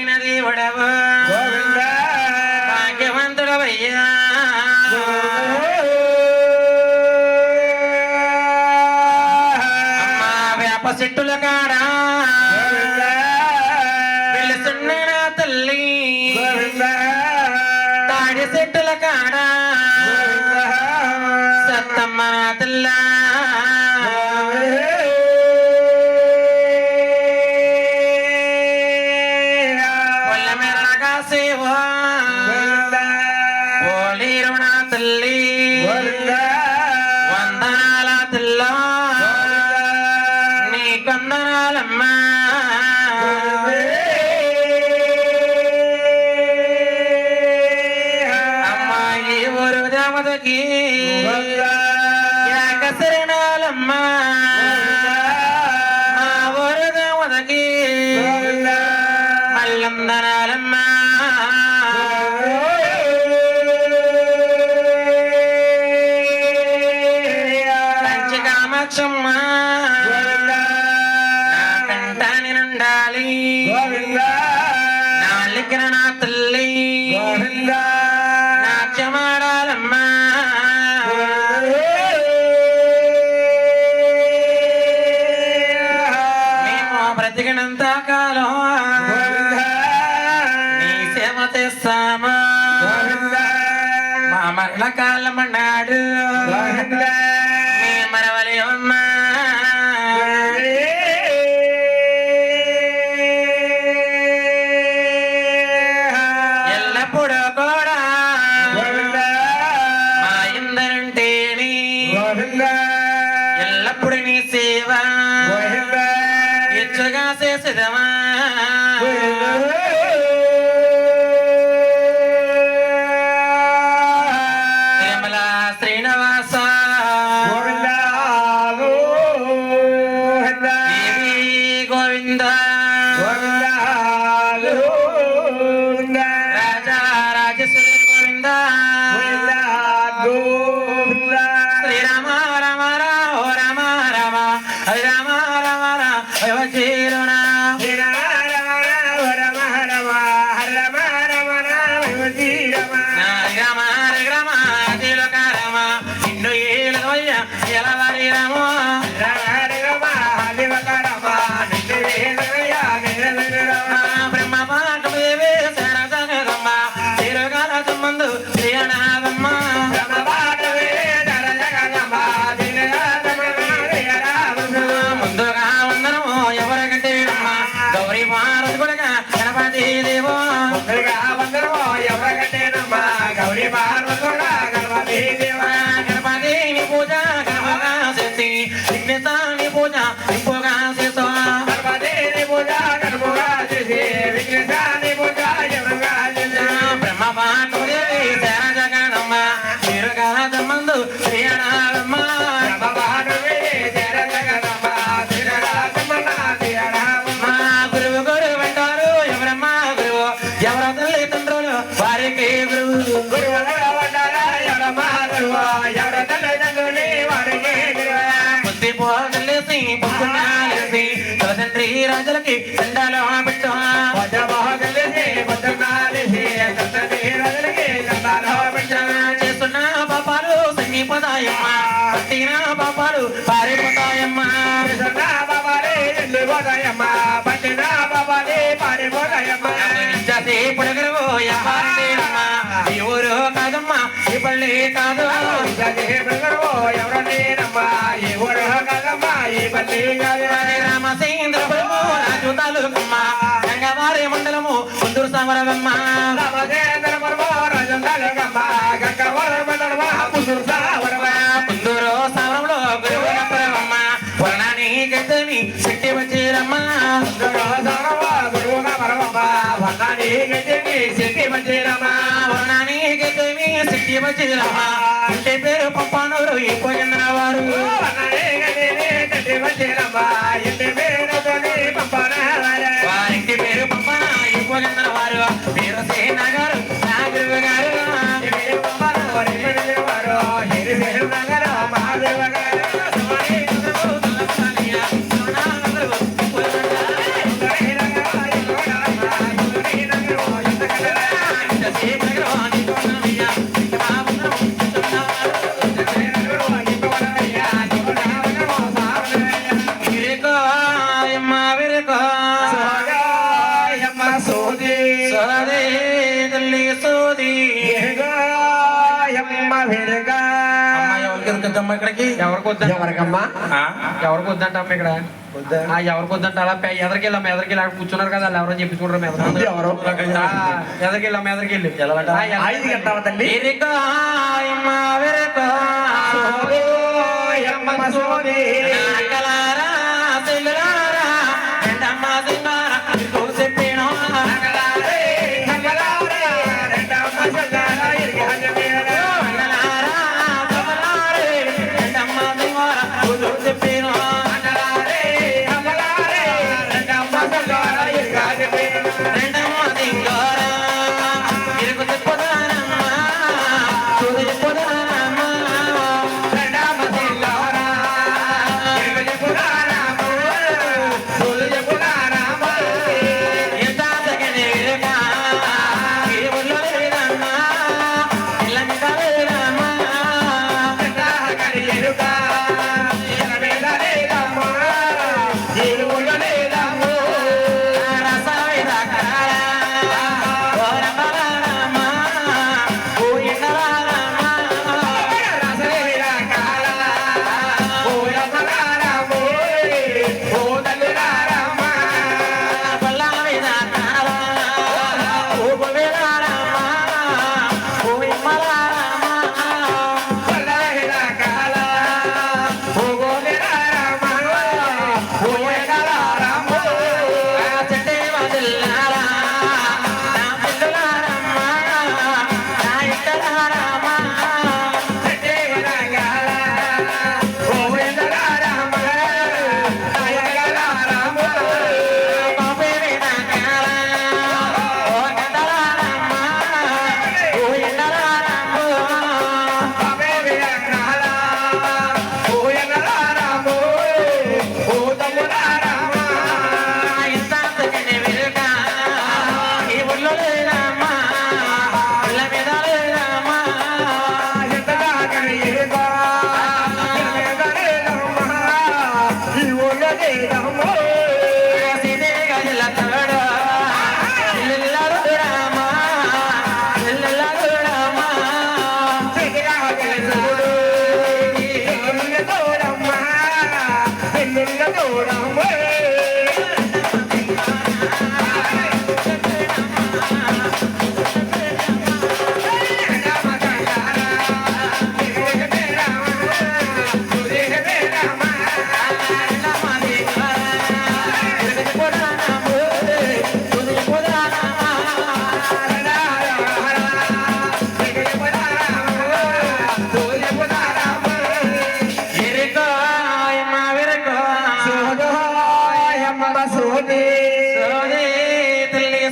దేవుడవు భాగ్యవంతుడవయ్యా అమ్మా వేప చెట్టుల కాడా వెలుసున్న నా తల్లి తాడి చెట్టుల కాడా సత్తమ్మ నా తల్లా వందనాల తల్లా నీ కొందనాలమ్మా అమ్మాయి ఊరు దేవతకి ఏకశరణాలమ్మా మా ఊరు దేవతకి మల్లందనాలమ్మా కామాక్షమ్మా కంటాని నుండాలి నాలికన నా తల్లి నాట్యమాడాలమ్మా మేము బ్రతికినంత కాలం నీ సేవ చేస్తామా మా మరణ కాలం అన్నాడు మరవలి అమ్మా ఎల్లప్పుడూ కూడా మా ఇందరంటేని ఎల్లప్పుడు నీ సేవ ఇచ్చుగా చేసేదమా శ్రీనివాస గోవింద రాజా రాజేశ్వరి గోవింద శ్రీరామ రమ రామ రామ రామ హరి రామ రమ రామ చీరుణ ఎలవరి రామ బ్రహ్మ పాఠమేవే సరసగమ్మ తిరుగాల సంబంధు శ్రీనాథమ్మ ముందుగా వందనము ఎవరికంటే గౌరీ భారతి కొడుక గణపతి దేవో గౌరీ పార్వతి గణపతి దేవ గణపతిని పూజ గణపగా చేసి విఘ్నేశాని పూజ ఇంపుగా చేసో బ్రహ్మ పాఠమేవి సరసగమ్మ తిరుగాల సంబంధు శ్రీనాథమ్మ గురువు గురువు అంటారు ఎవరమ్మా గురువు ఎవరో తల్లి తండ్రులు వారికి గురువు బుద్ధి పోగలేసి పుట్టులేసి తండ్రి రాజులకి దండాలు పెట్టు చేస్తున్న పాపాలు సంగీపదాయమ్మ పట్టిన పాపాలు పారిపోతాయమ్మా పొడగరు ఈ ఊరు కాదమ్మా ఈ పల్లి కాదు రామసేంద్ర ప్రభు రాజు తాలూకమ్మ గంగవారి మండలము కుందూరు సమరవమ్మ కుందూరు సమరంలో గురువు నమ్మరవమ్మ వర్ణాన్ని గెత్తని శక్తి వచ్చేరమ్మ వర్ణాన్ని గెత్తని శక్తి వచ్చేరమ్మ ఇంటి పేరు పంపానూరు ఎక్కువ చెందిన వారు వారింటి పేరు పంపన ఎక్కువ చెందిన వారు పేరు సేన గారు నా గురువు గారు సోది సోది తల్లి సోది ఎమ్మ వెరగా ఎవరికి దొరుకుద్దమ్మా ఇక్కడికి ఎవరికి వద్దంట ఎవరికమ్మా ఎవరికి వద్దంట అమ్మ ఇక్కడ ఎవరికి వద్దంట అలా ఎదరికెళ్ళాం ఎదరికెళ్ళి అక్కడ కూర్చున్నారు కదా వాళ్ళు ఎవరో చెప్పించుకుంటారు ఎవరు ఎదరికెళ్ళాం ఎదరికెళ్ళి 5 గంటల తల్లి ఎమ్మ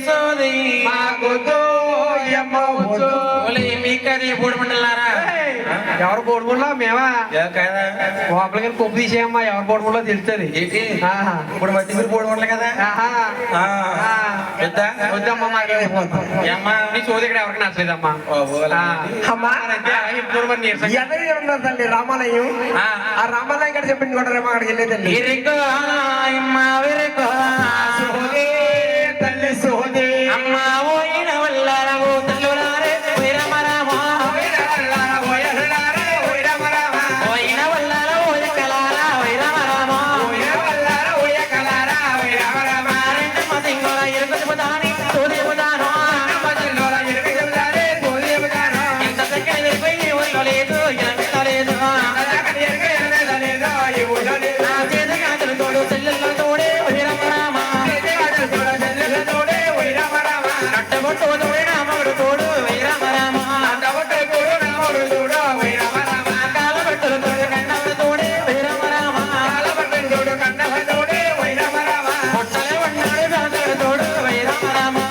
సోది ఎవరు పోడుముల్లో మేమా లోపలికి కొప్పు తీసేయమ్మా ఎవరు పోడుముల్లో తెలుస్తుంది ఇప్పుడు మధ్య మీరు పోవడం కదా వద్దమ్మా మాకేమా నీ చోది ఇక్కడ ఎవరికి నచ్చలేదమ్మా ఇప్పుడు మరి నీరసం తల్లి రామాలయం ఆ రామాలయం గారు చెప్పింది కూడా రేపు అక్కడికి వెళ్ళేదండి తల్లి సోది అమ్మా ఓయిన వల్లారవో తల్లులారే వైరమరామా ఓయిన వల్లార ఓయ కలారా వైరమరామా రెండమ్మ సింగోల ఇరుకుతుదాని తోదేవుదాను ఎంత చక్కని వెళ్ళిపోయి ఊళ్ళో లేదు ఎంత లేదు నా చేతి కాదులు తోడు చెల్లెళ్ళ తోడే వైరమరామా నట్టబొట్టు వైరామడు తోడు వైరమరామా కాలబెట్టులు తోడు కన్నవ తోడే వైరమరామా పొట్టలే ఉన్నాడు వేతాడు తోడు వైరమరామా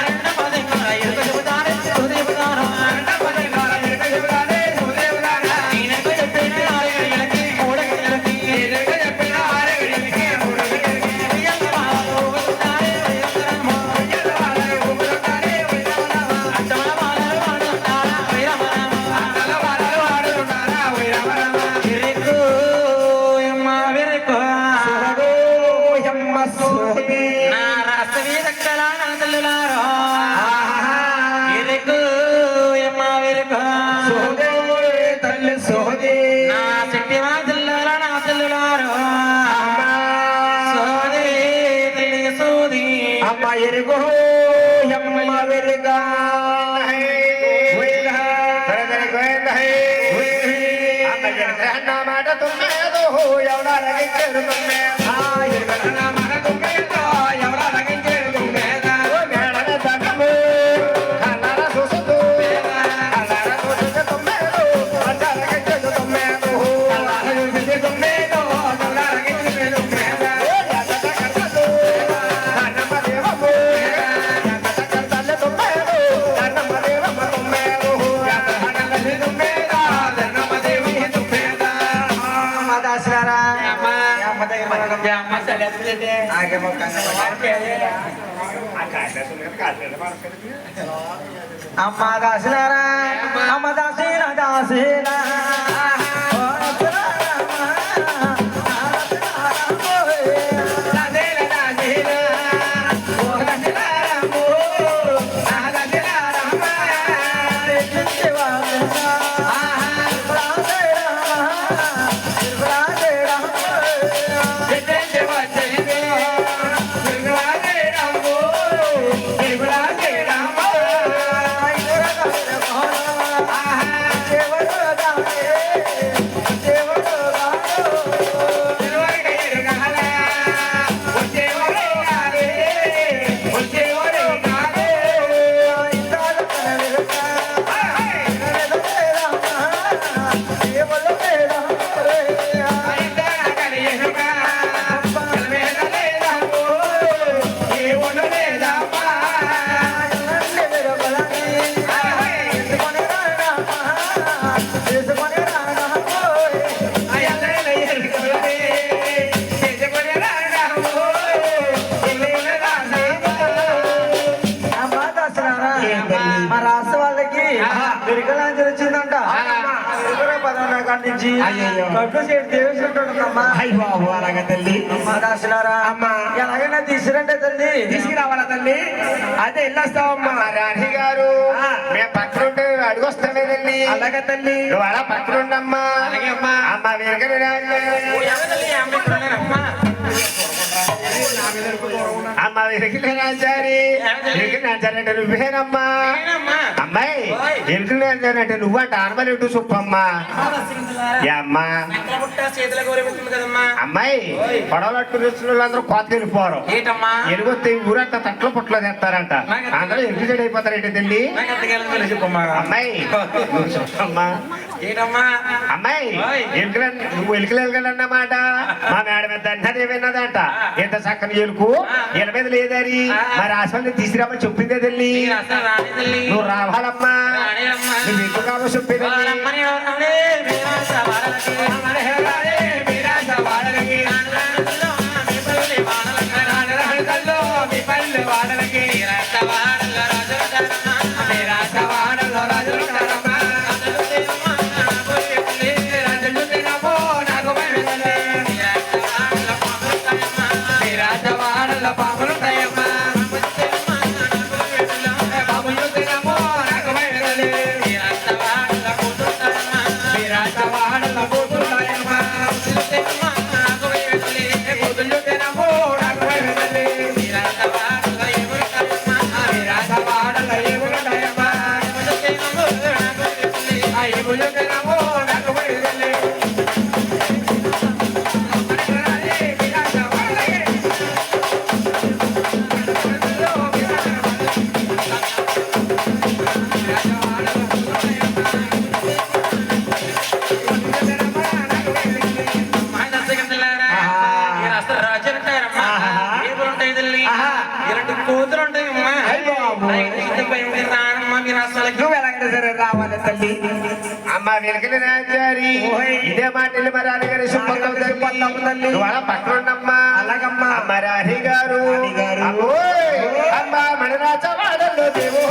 రెండమ్మ సింగోల ఇరుకుతుదాని తోదేవుదాను ఈయనకు చెప్పిన 6 గడియలకి 3 గడియలకి ప్రియంగా బాబు వస్తారే వైరమరామా నా రాష్ట్ర వీరక్కల నా తల్లులారో ఇరుకు ఎమ్మ విరుకు తల్లి సోది నా శక్తి మా జిల్లాల నా తల్లులారో సోది తల్లి సోది అమ్మ ఎరుగు ఎమ్మ వెరుగా మాట తుమ్మేదో ఎవడా రగించేడు తుమ్మే ఎవడా రగించేడు తుమ్మేదా మేడన తగ్గము కన్నడ చూసదు కన్నడ చూసదు తుమ్మేదో ఎవడా రగించేడు తుమ్మేదో కన్నడ చూసదు తుమ్మేదో ఎవడా రగించేడు తుమ్మేదా యాదట కర్తదు కన్నమ దేవము యాదట కర్తల్ల తుమ్మేదో కన్నమ దేవమ తుమ్మేదో యాదట కర్తల్ల తుమ్మేదా కన్నమ దేవి తుమ్మేదా మదాసరా आगे अम्मा दासरा अम्मा दासीना दासीना ఎలాగైనా తీసుకురంటే తల్లి తీసుకురావాలా తల్లి అదే వెళ్ళొస్తావమ్మా రాణి గారు మేము పక్కనుంటే అడుగొస్తామే తల్లి అలాగే తల్లి నువ్వు అలా పక్కనుండమ్మా అమ్మ వెరగని అమ్మ వెరికిలే రాజారి వెరికిన రాజారంటే నువ్వేనమ్మా అమ్మాయి వెరికిన రాజారంటే నువ్వంట ఆనమలేటు సుప్పమ్మ అమ్మా అమ్మాయి పడవలట్టు అందరూ కోత వెళ్ళిపోరు ఎలుగొస్తే ఊరంతా తట్లో పుట్లో తెస్తారంట అందరూ ఎరుకు చెడు అయిపోతారు తల్లి అమ్మాయి అమ్మా అమ్మాయి నువ్వు ఎలుకలు ఎలగలన్నమాట మా మేడ మీద అన్నది విన్నదంట ఎంత చక్కని ఎలుకు ఎల మీద లేదని మరి ఆశలు తీసుకురామని చెప్పిందే తల్లి నువ్వు రావాలమ్మా నువ్వు ఎందుకు కావాలో చెప్పేది రావాలి తల్లి అమ్మ వెలకలి రాజారి ఇదే మాటలు మరి అడిగారు తల్లి వాళ్ళ పక్కనుండమ్మా అలాగమ్మా అమ్మ రాణి గారు అమ్మ మణిరాజ వాడల్లో దేవో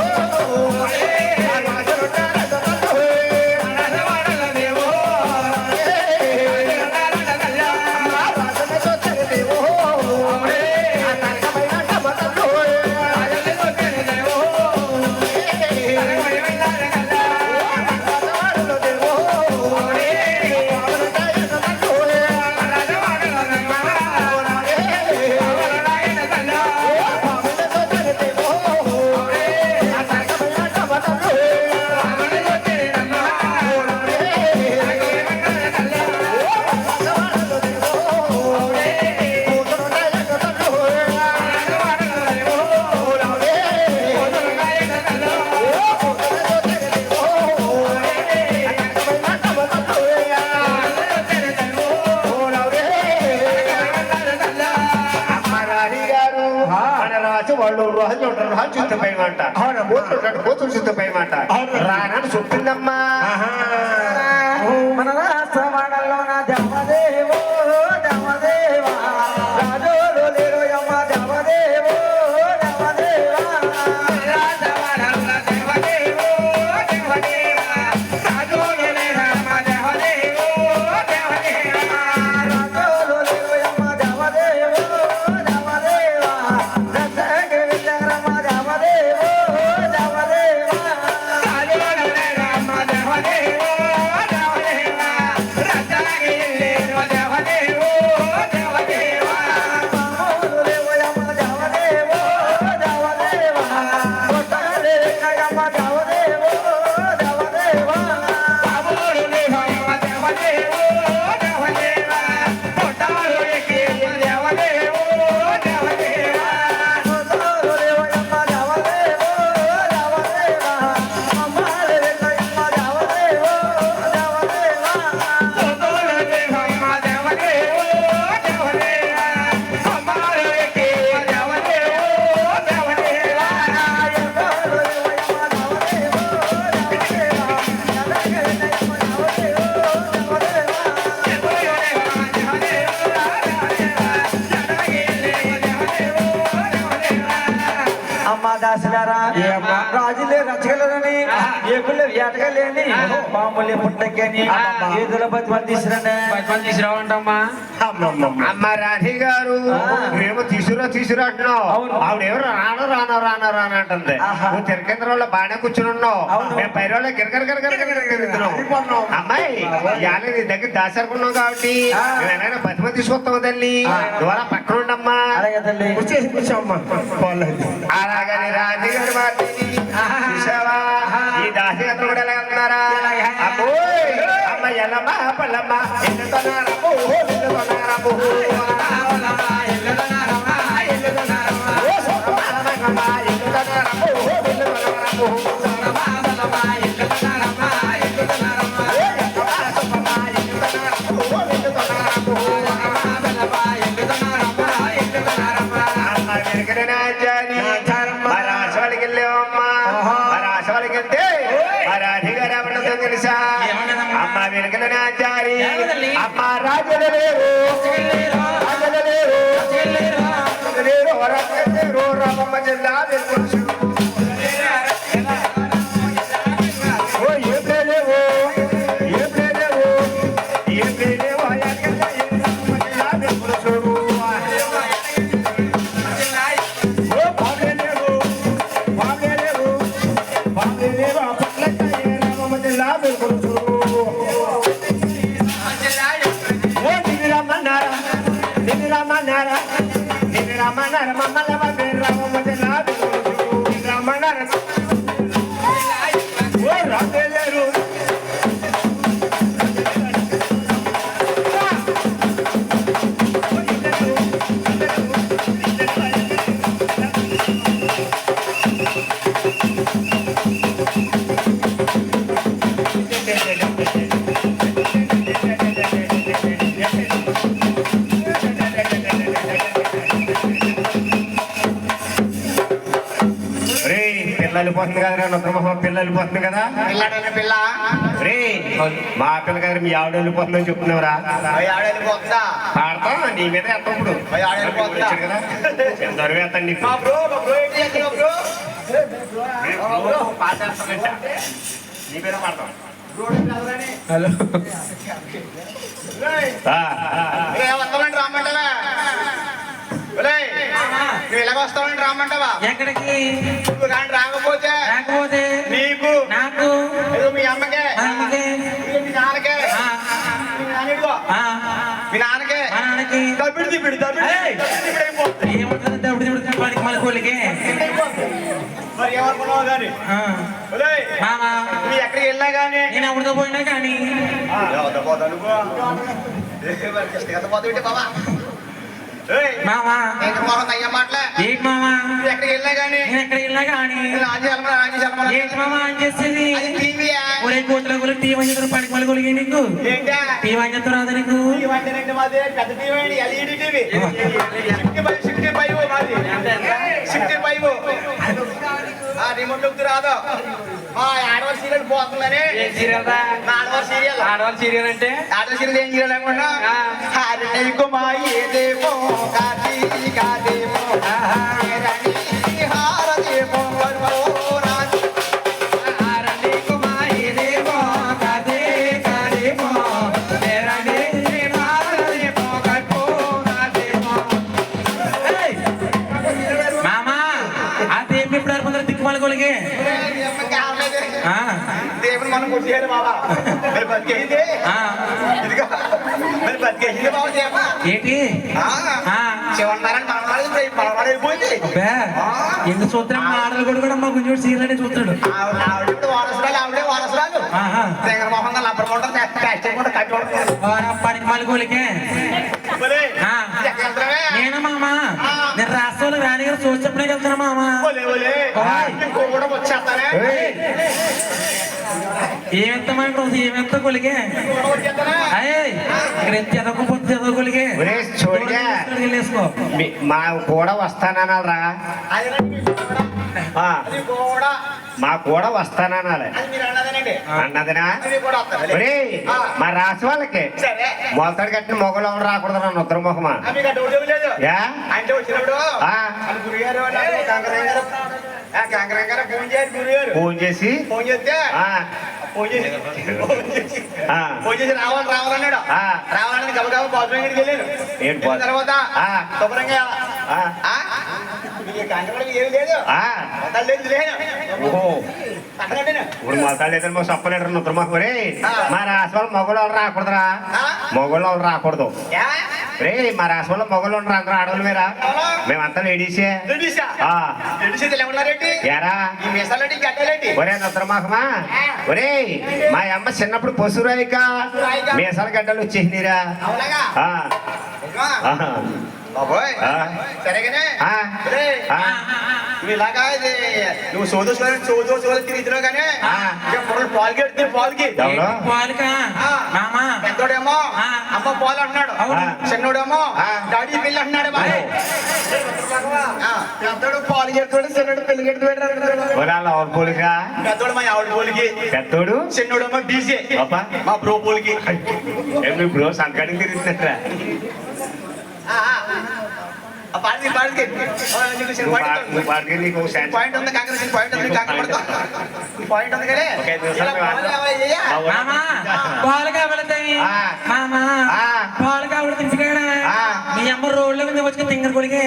రాసి వాళ్ళు రోజులు ఉంటారు రోజు చూస్తే భయమంట కూతురు చూస్తే భయమంట రానని చెప్పిందమ్మా మన రాష్ట్రవాడల్లో నా దేవదేవో దేవదేవా రాజోలు లేరు అమ్మ దేవదేవో దేవదేవా రాజోలు లేరు అమ్మ దేవదేవో దేవదేవా రసగే వెళ్ళరమ్మ దేవదేవో దేవదేవా మామూలు లేవు అమ్మ దేవదేవో దేవదేవా కొట్టాలే అమ్మ దేవదేవో దేవదేవా కొట్టాలు లేవు అమ్మ దేవదేవో దేవదేవా అమ్మాలే అమ్మ దేవదేవో దేవదేవా అమ్మ దాసులారా రాజులే రచగలరని ఏకులే వేటగలేని మామూలే పుట్టకని ఏదుల బతిమలు తీసుకురండి పది తీసుకురావంటమ్మా అమ్మ రాణి గారు నువ్వేమో తీసుకురా అంటున్నావు ఆవిడేమో రానా అంటుంది నువ్వు తిరకేంద్రంలో బాగానే కూర్చుని ఉన్నావు మేము పై రోజుల్లో గిరగరగరగరగరగరుతున్నావు అమ్మాయి ఇవాళ నీ దగ్గర దాసరుకున్నావు కాబట్టి నువ్వేమైనా బతిమ తీసుకొస్తావు తల్లి ద్వారా పక్కన ఉండమ్మా అలాగే తల్లి కూర్చోమ్మా అలాగని రాణి గారు వాటిని చూసావా ఈ దాసగత్తులు కూడా ఎలా ఉన్నారా అబ్బోయ్ అమ్మ ఎల్లమ్మా పల్లమ్మ ఎందుకున్నారమ్మో తెలుసా అమ్మ వెనుకల నాచారి అమ్మ రాజులు లేరు రామమ్మ జిల్లా వెళ్ళిపోతుంది కదా రుద్రమహ పిల్ల వెళ్ళిపోతుంది కదా పిల్ల రే మా పిల్ల కదా మీ ఆవిడ వెళ్ళిపోతుందని చెప్తున్నావురా పాడతా నీ మీద ఎత్తప్పుడు కదా దొరివేస్తాను నీకు నీ మీద పాడతాం హలో రామ్మంటావా నువ్వు ఇలాగ వస్తావని రామ్మంటావా ఎక్కడికి నువ్వు కానీ రాకపోతే నీకు నాకు మీ అమ్మకే మీ నాన్నకే మీ నాన్నకే దబ్బిడి మరి ఏమనుకున్నావు కానీ మీ ఎక్కడికి వెళ్ళినా కానీ నేను ఎవరితో పోయినా కానీ బాబా మామా ఏంటి మాట్లే ఏంటి మామా ఎక్కడికి వెళ్ళినా కానీ నేను ఎక్కడికి వెళ్ళినా కానీ ఏంటి మామా అని చేసేది ఒరే కోతుల గురి టీవీ అని చెప్పి పడికి మళ్ళీ కొలిగి నీకు టీవీ అని చెప్తా రాదా నీకు పెద్ద టీవీ LED టీవీ 65 మాది నోట్లోకి రాదు మా ఆడవాళ్ళ సీరియల్ పోతుందని ఏం సీరియల్ రా ఆడవాళ్ళ సీరియల్ ఆడవాళ్ళ సీరియల్ అంటే ఆడవాళ్ళ సీరియల్ ఏం సీరియల్ అనుకున్నా హరికు మా ఏదేమో కాదేమో హారదేమో దిక్కుమాలకోలికి దేవుడు మనం కొట్టేయాలి బాబా మరి బతికేసింది ఇదిగో మరి బతికేసింది బాబా దేవా ఏంటి శివన్నారాయణ మనవాడు అయిపోయింది ఎందుకు చూస్తున్నాం ఆడలు కూడా మా గుంజోడు సీరియల్ చూస్తాడు ఆవిడ వారసురాలు ఆవిడే వారసురాలు తెగర మొహంగా లబ్బరకుంటారు కట్టుకుంటారు పనికి మాలకోలికే నేను మామ నేను రాష్ట్రంలో రాణి గారు చూసినప్పుడే వెళ్తున్నా మామ కూడా వచ్చేస్తానే ఏమెత్తమంటారు ఏమెత్త కొలిగే ఇక్కడ ఎంత ఎదకపోతే ఎదగొలిగే వేసుకో మా కూడా వస్తానన్నారా మా కూడా వస్తానన్నాలే అన్నదినా మా రాసి వాళ్ళకి మొలతాడు కట్టిన మొగలు ఎవరు రాకూడదు నన్ను ఉత్తర మొహమా అంటే వచ్చినప్పుడు ఫోన్ చేసి ఫోన్ చేస్తే రావాలి రావాలన్నాడు రావాలని గబగబా బాత్రూమ్ దగ్గరికి వెళ్ళాను తర్వాత శుభ్రంగా ఏమి లేదు ఇప్పుడు మొలతాడు మాకు చెప్పలేడు ఉత్తర మొహం రే మా రాసి వాళ్ళు మొగలు ఎవరు రాకూడదురా మొగలు ఎవరు రాకూడదు రే మా రాసి వాళ్ళ మొగలు ఉండరు అందరూ ఆడవాళ్ళు మీరా మేమంతా లేడీసే ఎరా ఒరే ఉత్తరమాకమా ఒరే మా అమ్మ చిన్నప్పుడు పశురాయిక మీసాల గడ్డలు వచ్చేసినీరా సరేగానే ఇలాగా నువ్వు సోదో తిరుగుతున్నావు కానీ పాలుకి పెడితే పాలుకి పెద్దోడేమో అమ్మ పాలు అంటున్నాడు చిన్నోడేమో డాడీ పెళ్ళి అంటున్నాడు పెద్దోడు పాలు చెప్తాడు చిన్నోడు పెళ్లి పెద్దోడు మా ఆవిడ పోలికి పెద్దోడు చిన్నోడేమో డీజే మా బ్రో పోలికి బ్రో సంకడికి తిరుగుతున్నట్రా పాయింట్ ఉంది కాంగ్రెస్ పాయింట్ ఉంది పాయింట్ ఉంది కానీ పాలు కావాలి పాలు కావాలి తింటున్నా మీ అమ్మ రోడ్ల మీద వచ్చి తింగర కొడికి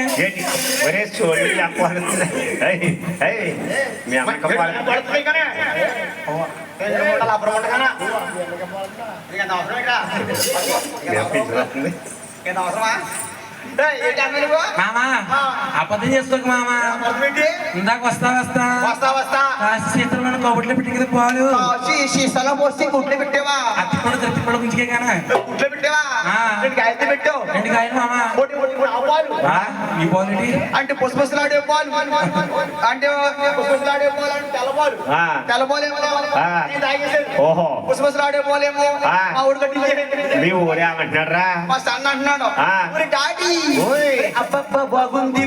మీ అమ్మ అవసరమా మామా అబద్ధం చేసుకోక మామా ఇందాక వస్తా సీతలు కబుట్లో పెట్టి కదా పాలు సీసాలో పోసి గుడ్లు పెట్టావా అత్తిపడు తత్తిపడు గుంజికే కానీ గుడ్లు పెట్టావా కాయలు పెట్టావు 2 కాయలు మామా ఈ పాలు అంటే పుష్పలాడే పాలు అంటే పుష్పలాడే పాలు అంటే తెల్లపాలు తెల్లపాలేమో ఓహో పుష్పలాడే పాలేమో మా ఊరు కట్టి మీ ఊరే అంటున్నారా మా సన్న అంటున్నాడు డాడీ అబ్బబ్బ బాగుంది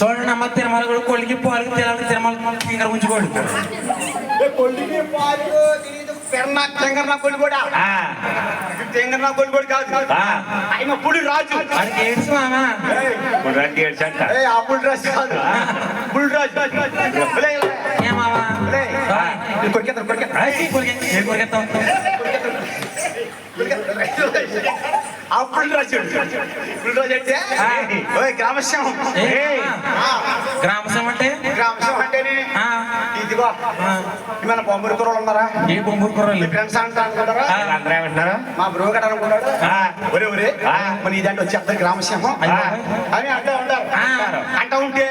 చూడండి అమ్మ తిరుమల కూడా కొలికి పాలకి తిరుమల ఫింగర్ ఉంచుకోండి కొలికి పాలు తెంగర్నా కొలి కూడా తెంగర్నా కొలి కూడా కాదు ఆయన పుడి రాజు అది ఏడ్స్ మామా అప్పుడు రాజు కాదు పుడి రాజు ఏ మామా కొరికెత్తాం అప్పుడు రాజు అంటే గ్రామశ్యం గ్రామసం అంటే గ్రామశ్యం అంటేనే ఇదిగో మన బొమ్మూరు కుర్రలు ఉన్నారా ఏ బొమ్మూరు కుర్రలు ఫ్రెండ్స్ అనుకుంటారా అందరూ ఏమంటున్నారు మా బ్రో గడ అనుకున్నాడు ఒరే ఒరే మన ఇదంటే వచ్చి అందరు గ్రామశ్యం అని అంటూ ఉంటారు అంటూ ఉంటే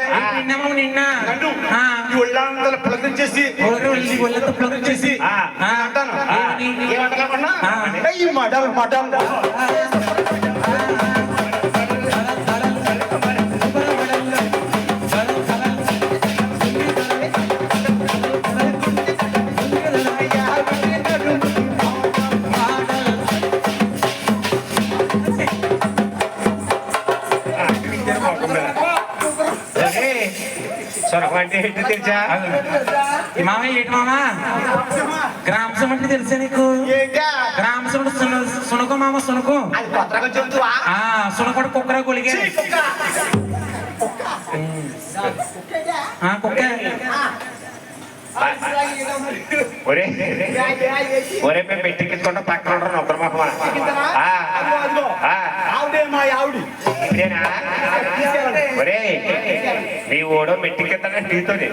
నిన్న మడలు పులకరించేసి ఒళ్ళంతా పులకరించేసి అంటాను ఏమని? ఏమంటాను ఈ మడలు మడలు సొరగ అంటే ఏంటో తెలుసా? మామయ్య ఏంటి మామ గ్రామసం అంటే తెలుసా నీకు? గ్రామసం సునకో మామ సునకో అది కొత్తగా చెబుతావా సునకోడు కుక్కర కొలిగే కుక్క ఒరే ఒరే మేము పెట్టించుకుంటా పక్కన ఉంటారు ఒకరి మొహమా ఆవిడే మా ఆవిడి ఇదేనా? ఒరే నీ ఓడో మెట్టికెత్తానే నీతోనే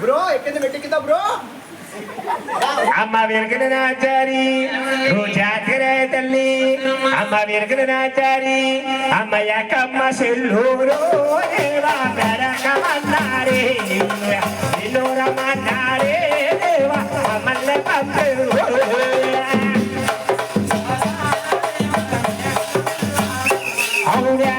బ్రో ఎక్కింది మెట్టికిందా బ్రో అమ్మ వెనుకన నాచారి రోజాతిరే తల్లి అమ్మ వెనుకన నాచారి అమ్మ యాకమ్మ సెల్లూరు దేవా పెరకమన్నారే నిన్ను రమ్మన్నారే దేవా మమ్మల్ని పంపరు అవునా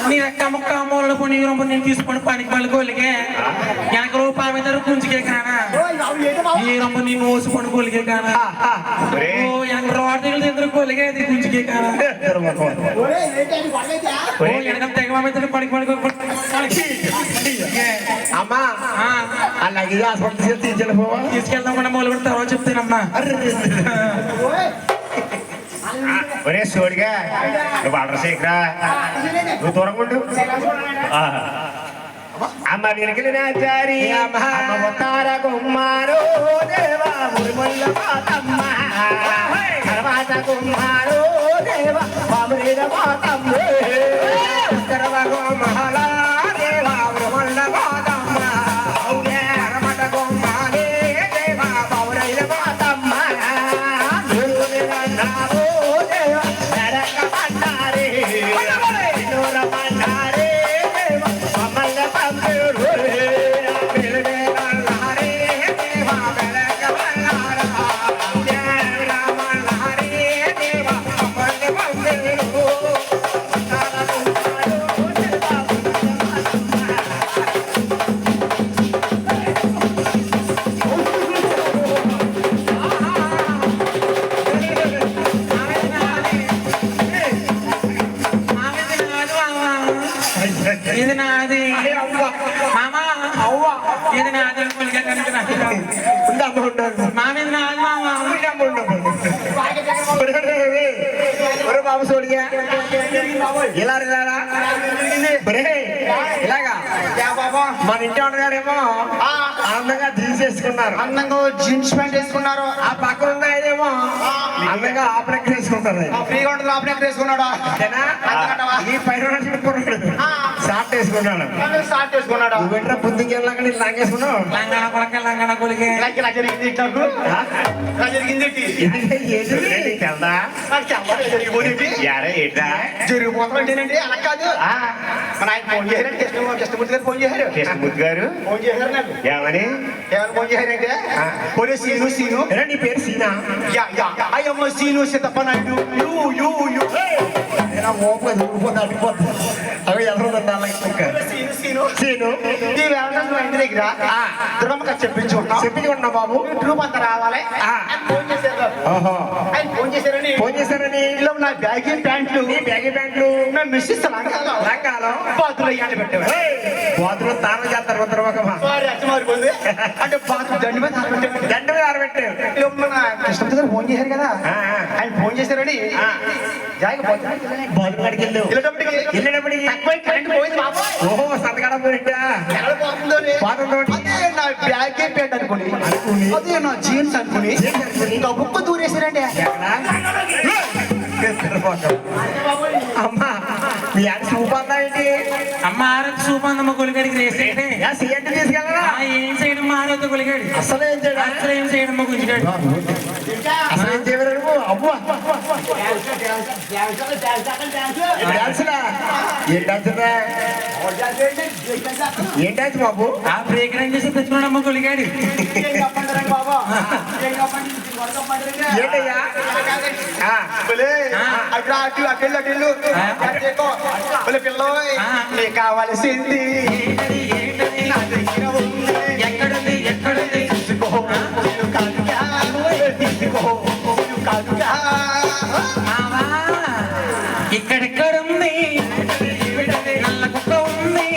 నీ రక్క ముక్క మూలలు కొన్ని నేను తీసుకొని పనికి పలుకోలిగే వెనక రూపాయి మీద గుంజుకే కానా ఈ రొమ్మ నీ మోసుకొని కొలిగే కానా వెనక రోడ్ దగ్గర ఎదురు కొలిగే అది గుంజుకే కానా వెనక తెగ మీద పనికి పడుకో అమ్మా అలాగే హాస్పిటల్ తీసుకెళ్దామన్నా మూల కూడా తర్వాత చెప్తానమ్మా ఒరే సోడిగా నువ్వు అడ్రసేకరా నువ్వు దూరంగా ఉండు అమ్మ వెనుకలు నాచారి అమ్మ ఉత్తార గుమ్మారో దేవా మురిమల్ల మాతమ్మ తర్వాత గుమ్మారో దేవా బాబురేద మాతమ్మ ఉత్తర గుమ్మల దేవా మురిమల్ల మాతమ్మ తర్వాత గుమ్మారే దేవా బాబురేద మాతమ్మ ఇది నాది మామా అవ్వ ఇది నాది మామ ఇది నాది మామ బాబు సోడిగా ఇలా ఇలాగా మన ఇంటి ఉండగారేమో అందంగా జీన్స్ వేసుకున్నారు అందంగా జీన్స్ ప్యాంట్ వేసుకున్నారు ఆ పక్కన ఉన్నాయేమో అందంగా ఆపరేట్ వేసుకుంటారు ఫ్రీగా ఉంటుంది ఆపరేట్ వేసుకున్నాడు ఈ పైన షార్ట్ వేసుకున్నాడు షార్ట్ వేసుకున్నాడు నువ్వు బుద్ధికి వెళ్ళాక నేను లాగేసుకున్నావు లంగన కొలక లంగన కొలిగే జరిగిపోతామంటేనండి అలా కాదు మన ఆయన ఫోన్ చేశారండి కృష్ణమూర్తి గారు ఫోన్ చేశారు కృష్ణమూర్తి గారు ఫోన్ చేశారు నాకు ఏమని ఏమని ఫోన్ చేశారంటే పోనీ సీను సీను నీ పేరు సీనా అయ్యమ్మ సీను సీతప్ప నాయుడు అవి ఎవరు సీను సీను సీను ఈ వేళ ఇంటి దగ్గర దురమ్మక చెప్పించుకున్నా బాబు ట్రూప్ అంతా రావాలి ఆయన ఫోన్ చేశారు ఆయన ఫోన్ చేశారని ఇలా నా బ్యాగీ ప్యాంట్లు మేము మిస్సెస్ లంగాలో బాతులు అయ్యాన్ని పెట్టేవాడు బాతులు తాను చేస్తారు మారిపోయింది అంటే బాతులు దండి మీద ఆరబెట్టారు కృష్ణమూర్తి గారు ఫోన్ చేశారు కదా ఆయన ఫోన్ చేశారని బాతులు కాడికి వెళ్ళేటప్పటికి కరెంట్ పోయింది బాబు ఓహో సంతకాడ పోయిందా అదే నా బ్యాగీ ప్యాంట్ అనుకుని అదే నా జీన్స్ అనుకుని ఇంకా బుక్క దూరేసారండి అమ్మా మీ ఆడ సూప్ అందా ఏంటి అమ్మ ఆరోగ్య సూపందమ్మ కొలిగాడికి రేసేయండి సీఎంటీ తీసుకెళ్ళరా ఏం చేయడం మా ఆరోగ్య కొలిగాడు అసలు ఏం చేయడం అసలు ఏం చేయడం గుంజుగాడు అసలు ఏం చేయరు అవ్వ ఏం డాన్స్ బాబు? ఆ బ్రేక్ రన్ చేసి తెచ్చుకున్నాడమ్మ కొలిగాడు. ఏంటయ్యా? కావలసింది ఎక్కడుంది ఎక్కడుంది మావా, ఇక్కడెక్కడుంది నల్ల కుక్క ఉంది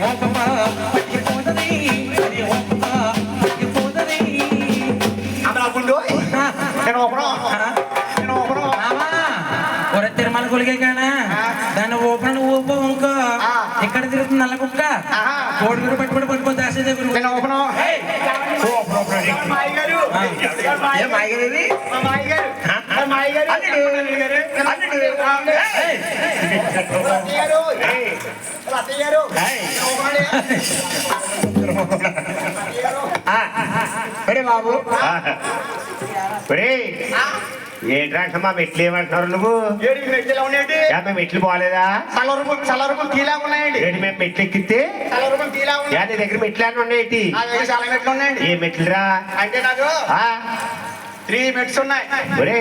ఓపమ్మ పట్టిపోతుంది అది ఓపమ్మ పట్టిపోతుంది. మావా, ఒరే తిరుమల కొలిగే కానా దాన్ని ఓపెన్ ఊపో ఇంకో ఎక్కడ తిరుగుతుంది నల్ల కుక్క కోడిగురు పట్టుబడి పట్టుకో దాసే దగ్గర బాబు ఏంటంటమ్మా మెట్లు ఏమంటున్నారు నువ్వు? మేము మెట్లు పోలేదా? చల్లవరకు తీలా ఉన్నాయండి. ఏంటి మేము మెట్లు ఎక్కితే చల్లవరకు తీలా ఉన్నాయి. నీ దగ్గర మెట్లు అని ఉన్నాయి? చాలా మెట్లు ఉన్నాయండి. ఏ మెట్లురా? అంటే నాకు 3 మెట్స్ ఉన్నాయి. ఒరే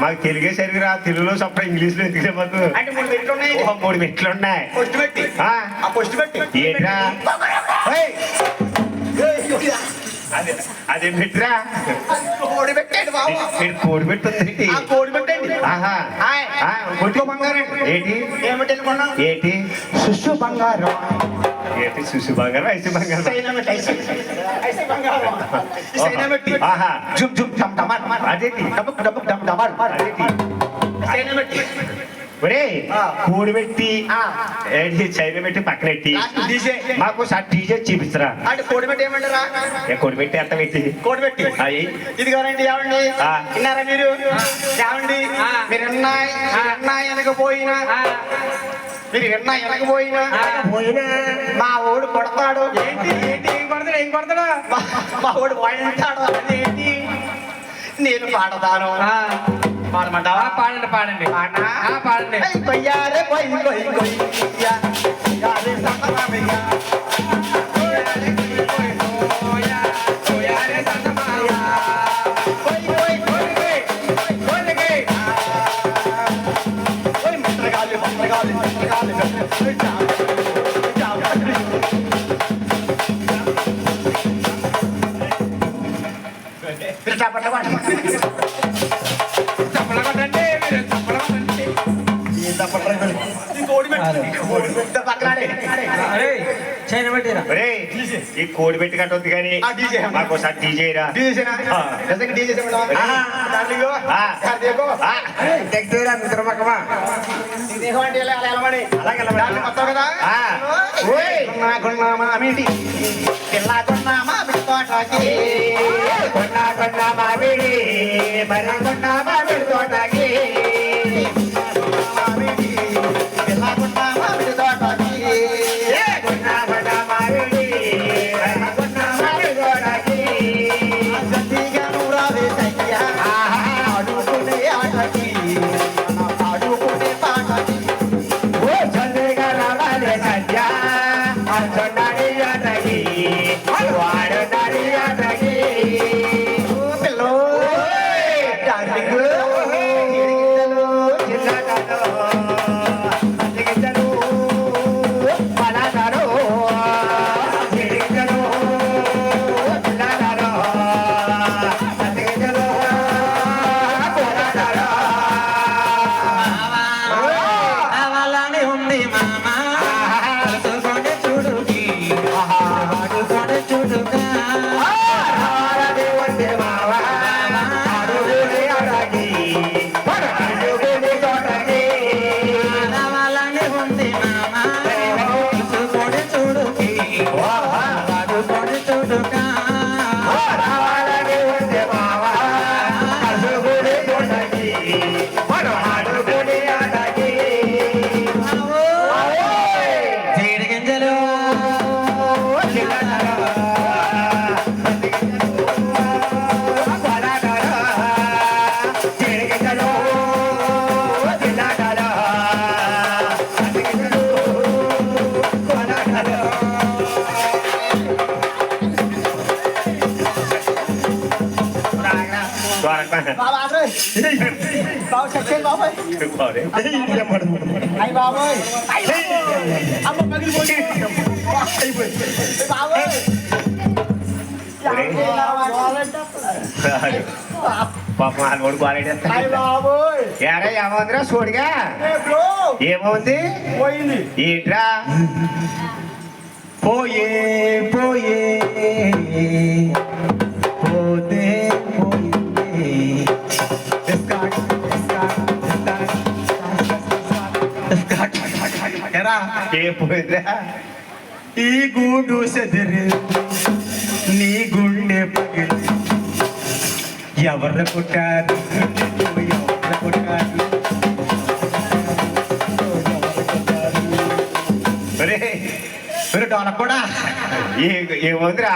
మాకు తెలుగే సరిగ్గా తెలుగులో చెప్పడం ఇంగ్లీష్ లో ఎందుకు చెప్పదు? అంటే 3 మెట్లు ఉన్నాయి. 3 మెట్లు ఉన్నాయి. ఫస్ట్ పెట్టి ఫస్ట్ పెట్టి ఏంట్రా అదే మెట్రా? కోడి పెట్టండి బాబు. కోడి పెట్టుంది. కోడి పెట్టండి. కొట్టుకో బంగారం ఏంటి? ఏమిటి అనుకున్నాం? ఏంటి సుసు బంగారం? ఏంటి సుసు బంగారం ఐసు బంగారం? అదేంటి ఒరే కోడి పెట్టి చైనా పెట్టి పక్కన పెట్టి మాకు డీజే చూపిస్తారా? అంటే కోడి పెట్టి ఏమంటారా? కోడి పెట్టి ఎంత పెట్టి కోడి పెట్టి ఇది కాదండి. ఏమండి విన్నారా మీరు? ఏమండి మీరు ఎన్నా వెనకపోయినా మీరు ఎన్నా వెనకపోయినా మా ఓడు కొడతాడు. ఏంటి ఏంటి ఏం కొడతాడు? ఏం కొడతాడు? మా ఓడు వాయింటాడు. ఏంటి నేను పాడతాను. పాడమంటావా? పాడండి పాడండి పాడండి. కొయ్యారే కొయ్ కొయ్ కొయ్యా సంతరామయ్య ఈ కోడి పెట్టి కట్టొద్దు కానీ మాకు ఒకసారి డీజేరా? పాపం వాళ్ళు గోరెడేస్తా ఎరా ఏమవుందిరా చూడగా ఏమవుంది ఏంట్రా పోయే పోయే పోతే పోయే ఎరా ఏం పోయిందిరా ఈ గూడు సెదిరి నీ గుండె పగిలి ఎవరు కొట్టారు ఎవరు కొట్టారు డోనకు కూడా ఏమవుందిరా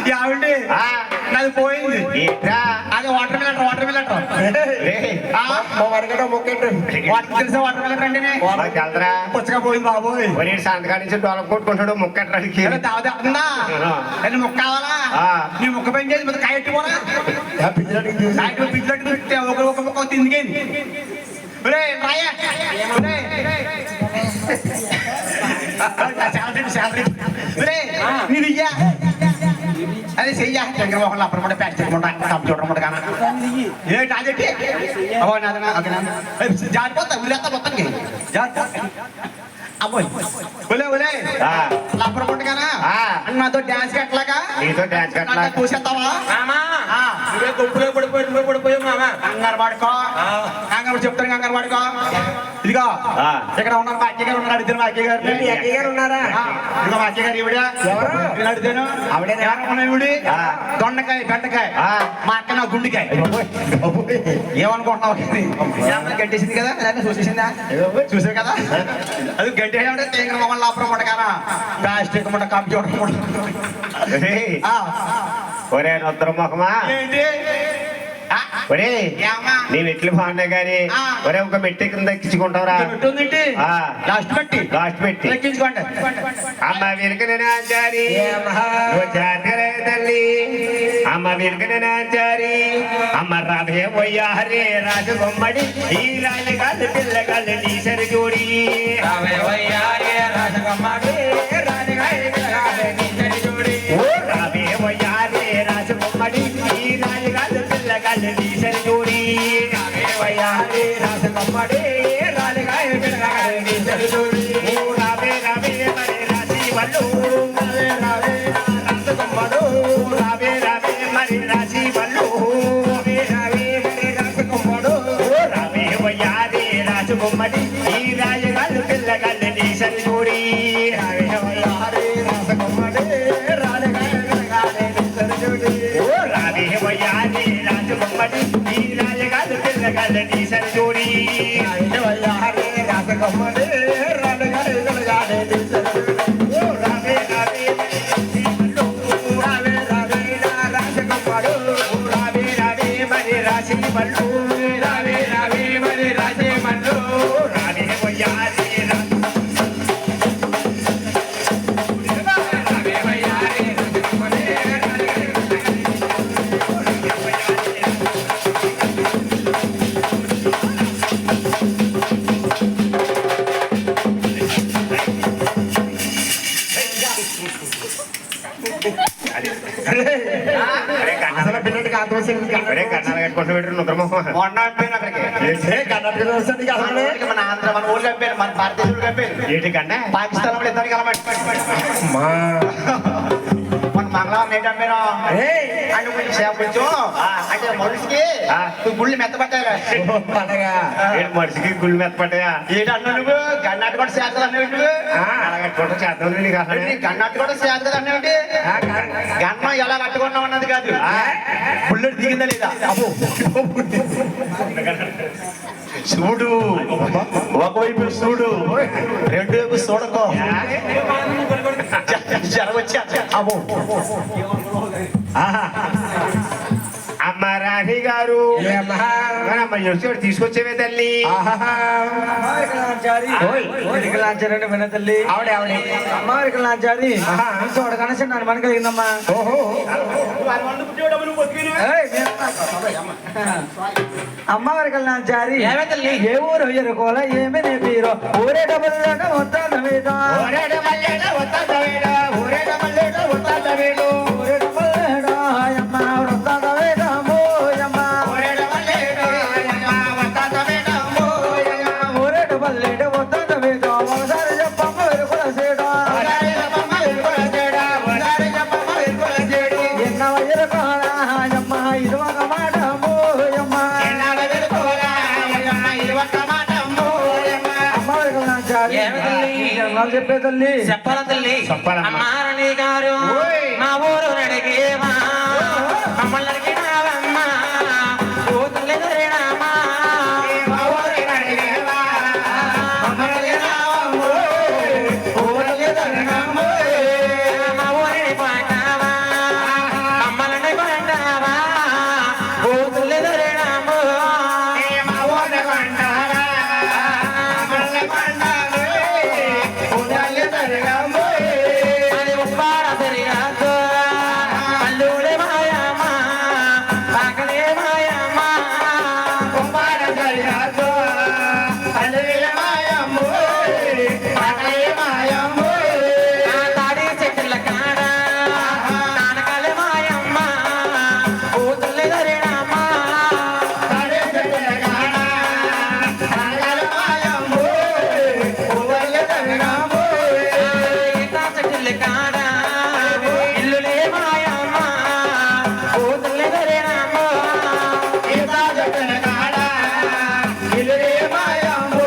ఏమండి నాది పోయింది ఏంట్రా అది వాటర్ మిలన్ వరగడ మొక్కండి వాటర్ తెలిసే వాటర్ మిలన్ రండి వెళ్తారా పుచ్చగా పోయింది బాబోయ్ మరి సంతకా నుంచి డొలం కొట్టుకుంటాడు ముక్కడానికి తాగుతుందా నేను ముక్క కావాలా నీ ముక్క పని చేసి మరి కాయ ఎట్టుకోనా పిచ్చిలట్టు ఒక ముక్క తిందికేంది అదే చెయ్యా దగ్గర మొహంలో అప్పుడు ప్యాక్ చేయకుండా కంప్యూటర్ కానీ ఏ టాజెట్టి జారిపోతా ఉల్లేస్తా మొత్తానికి అబ్బోయ్ ఒలే ఒలే లబ్బర్ పుట్టగానా నాతో డాన్స్ కట్టలాగా నీతో డాన్స్ కట్టలా చూసేస్తావా పడిపోయావు మామ కంగారు పడుకో కంగారు చెప్తాను కంగారు పడుకో ఇదిగో ఇక్కడ ఉన్నారు మా అక్కయ్య గారు ఉన్నారు అడిగారు మా అక్కయ్య గారు అక్కయ్య గారు ఉన్నారా ఇదిగో మా అక్కయ్య గారు ఈవిడ నేను అడిగాను ఆవిడ ఈవిడి దొండకాయ బెండకాయ మా అక్క నా గుండెకాయ ఏమనుకుంటున్నావు గడ్డేసింది కదా లేదా చూసేసిందా చూసే కదా అది గడ్డి తీగ మొహం లోపల ముట్టగానా ప్లాస్టిక్ ముట్ట కంప్యూటర్ ఒరే నొత్తర మొహమా ఏంటి ఒరే నేను ఎట్లు బాగున్నా గానీ ఒరే ఒక మెట్టి కింద ఎక్కించుకుంటావురా లాస్ట్ పెట్టి లాస్ట్ పెట్టి ఎక్కించుకోండి అమ్మ వెనుకనేనాచారి తల్లి అమ్మ వెనుకనేనాచారి అమ్మ రాధే వయ్యారే రాజు బొమ్మడి ఈ రాజగాళ్ళు పిల్లగాళ్ళు నీ సరి జోడి ఓ రావే వయ్యారే రాజు బొమ్మడి ఈ రాజగాళ్ళు పిల్లగాళ్ళు నీ సరి జోడి రావే వయ్యారే రాజు బొమ్మడి రాజగాళ్ళు పిల్లగాళ్ళు నీ సరి జోడి ఓ రావే రావే మరి రాజీ వాళ్ళు రావే రాజు బొమ్మడు రావే రావే మరి రాజీ వాళ్ళు రావే మరి రాజు బొమ్మడు రావే వయ్యారే రాజు బొమ్మడి ఈ రాజగాళ్ళు పిల్లగాళ్ళు నీ సరి జోడి రావే వయ్యారే రాజు బొమ్మడి రావే వయ్యారే రాజు బొమ్మడి ఈ రాజగాళ్ళు పిల్లగాళ్ళు నీ సరి జోడి వయ్యారే రాజు బొమ్మడి రాజగాళ్ళు పిల్లగాళ్ళు నీ సరి జోడి ఓ రావే రావే రావే రావే రాజు బొమ్మడు రావే రావే మరి రాజీ బళ్ళు రావే రావే మరి రాజే బళ్ళు రావే వయ్యారే అసలు పిల్లడికి ఒరే కన్నాలు కట్టుకుంటూ పెట్టు నుద్రమోహం మన ఆంధ్ర మన ఊళ్ళు కంపారు మన భారతదేశంలో కంపారు ఏంటి కన్నా పాకిస్తాన్ కూడా ఇద్దరికి మన మంగళవారం నైట్ అమ్మాను అంటే కొంచెం అంటే మనిషికి గుళ్ళు మెత్తపట్టారు ఏంటి మనిషికి గుళ్ళు మెత్తపడ్డాయా ఏంటి అన్నా నువ్వు గన్నాటి కూడా చేస్తుంది అన్నావు నువ్వు అలా కట్టుకుంటూ చేద్దాం నీకు అసలు గన్నాటి కూడా చేస్తుంది అన్నావు గన్నం ఎలా కట్టుకున్నావు అన్నది కాదు బుల్లెట్ దిగిందా లేదా చూడు ఒకవైపు చూడు రెండు వైపు చూడకో జ్వరం వచ్చా అమ్మ రాణి గారు వచ్చి తీసుకొచ్చేవే తల్లి. విన తల్లి ఆవిడ ఆవిడ అమ్మవారికి లాంచాది చూడ కనీసం నన్ను మన కలిగిందమ్మా. ఓహో అమ్మవారికి లాంచాది ఏ ఊరు ఎరుకోల ఏమి నీ తీరో ఊరే డబ్బులు వస్తాను వేదో ఊరే డబ్బులు వస్తాను వేదో ఊరే డబ్బులు వస్తాను వేదో ఊరే డబ్బులు అమ్మ వస్తాను వేదో మోయమ్మ ఊరే డబ్బులు వస్తాను వేదో మోయమ్మ ఊరే డబ్బులు వస్తాను వేదో ఒకసారి చెప్పమ్మ ఎరుకుల సేడో ఒకసారి చెప్పమ్మ ఎరుకుల సేడో ఒకసారి చెప్పమ్మ ఎరుకుల సేడో ఎన్నవ ఎరుకోల అమ్మ ఇది ఒక మాట మోయమ్మ ఎన్నవ ఎరుకోల అమ్మ ఇది ఒక మాట మోయమ్మ అమ్మవారికి లాంచాది చెప్పే తల్లి చెప్పాల తల్లి అమ్మారణి గారు మా ఊరు అడిగేవా మమ్మల్ని అడిగినావమ్మా కూతుర్లు ఎదురేనామా మా ఊరి అడిగేవా మమ్మల్ని అడిగినావమ్మో ఊరు ఎదురేనామో మా ఊరిని పాటావా మమ్మల్ని పాటావా కూతుర్లు ఎదురేనామో మా ఊరి పంటారా మమ్మల్ని పంటారు ఊరు ఎదురేనామో అది ఉప్పార సరిగాతో అల్లుడే మాయమ్మా పక్కనే మాయమ్మా కుమార సరిహద్దు అలవేల మాయమ్మో పగలే మాయమ్మో ఆ తాడి చెట్ల కాడ నానకాలే మాయమ్మా కూతుర్లు ఎదురేనామా అరే జగలగాన పగల మాయమ్మో ఊరు ఎదురేనామో ఈత చెట్ల కాడ ఇల్లులే మాయమ్మా కూతుర్లు ఎదురేనామా ఈతా జగలగాన ఇలురే మాయమ్మో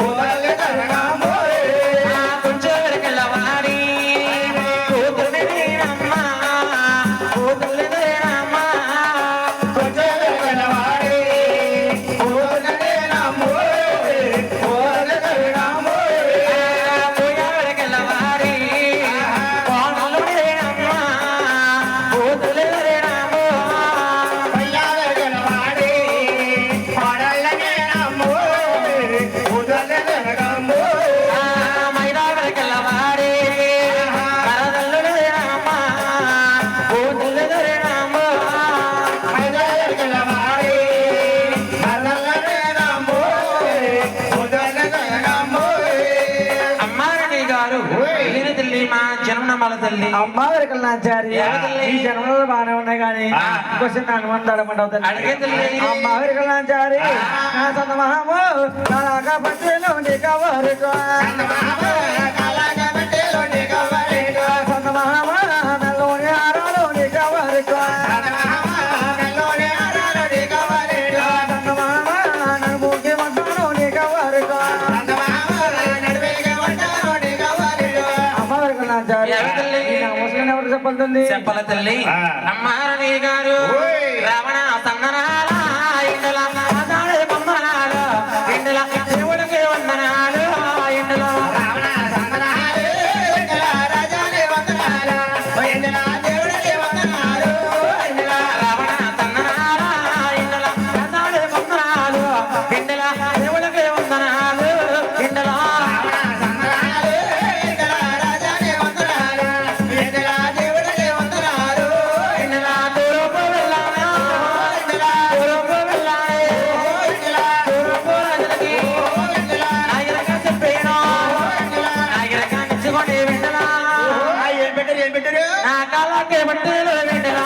ఊరు ఎదురేనామో కొంచెం వెనకలవాడి కూతుర్లు ఎదురేనమ్మా కూతుర్లు ఎదురేనమ్మా కొజలగలవాడి ఊరునేనామో ఊరు ఎదురేనామో పోయా వెనకలవాడి కోణలు ఎదురేనమ్మా కూతుర్లు ఎదురేనమ్మా పయ్యాలగలవాడి పడలనేనామో ఊరునేనామో మైదా వెనకలవాడి కరదల్లు ఎదురేనమ్మా కూతుర్లు ఎదురేనమ్మా పయ్యాలగలవాడి పడలనేనామో ఊరునేనామో అమ్మారణి గారు వెళ్ళిన తల్లి మా జన్మనమ్మల తల్లి అమ్మవారికి లాంచారి ఈ జన్మలో బాగానే ఉన్నాయి కానీ క్వశ్చన్ అనుమంది అడగమంటావు అడిగే తల్లి అమ్మవారికి లాంచారి నా సొంత మహాము నాగా పట్టేలో నీకవరికో కలగబెట్టేలోని కవరేడు సొంత మహాము నల్లోని ఆరాలో నీకవరికో కల్లోనే ఆరాలోని కవరేడు సొంత మహాము నన్ను మూకి మంటాను నీకవరికో నడివేగ వంటలోని కవరేడు అమ్మవారికి లాంచారి ముస్లిం ఎవరు చెప్పండి చెప్పల తల్లి అమ్మారణి గారు రావణ సందనాల ఇండల ఆదాడే బొమ్మనాలు ఇండల దేవుడికి వందనాలు ఇండల రావణ సందనాలు ఇందల రాజానే వందనాలు ఇందల దేవుడికి వందనాలు ఇందల రావణ సందనాల ఇండల ఆదాడే బొమ్మనాలు ఇండల దేవుడికి వందనాలు ఇండల రావణ సందనాలు ఇందల రాజానే వందనాలు ఇందల దేవుడికి వందనాలు ఇండల తూర్పు వెళ్ళాను ఇందల తూర్పు వెళ్ళాలి ఇందల తూర్పు రాజులకి ఇందల నాయనగా చెప్పేను ఇందల నాయనగా నిచ్చుకొని విండలా ఏం పెట్టారు నా కాళ్ళకి బట్టలు విండలా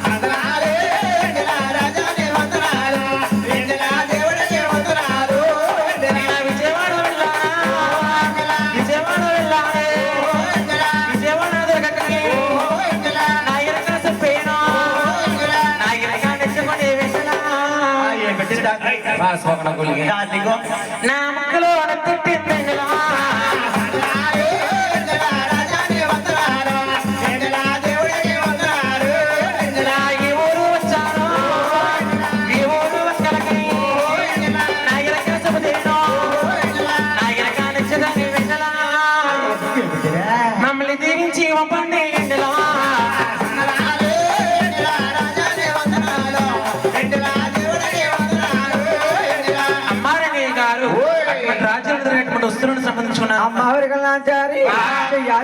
సందనాలు ఇందల రాజానే వందనాలు ఇందల దేవుడికి వందనాలు ఇందల విజయవాడ వెళ్ళానా విజయవాడ వెళ్ళాలి విజయవాడ దగ్గరికి నాయనగా చెప్పేను నాయనగా నిచ్చుకొని విండలా నా ముక్కలో తిట్టిందిలా ఈ ఊరు వచ్చాను ఈ ఊరు ఒక్కలకి నాయనగా చెబుతేను నాయనగా నిచ్చదని విండలా మమ్మల్ని దీవించి పండి ఇండలా రాజానే వందనాలు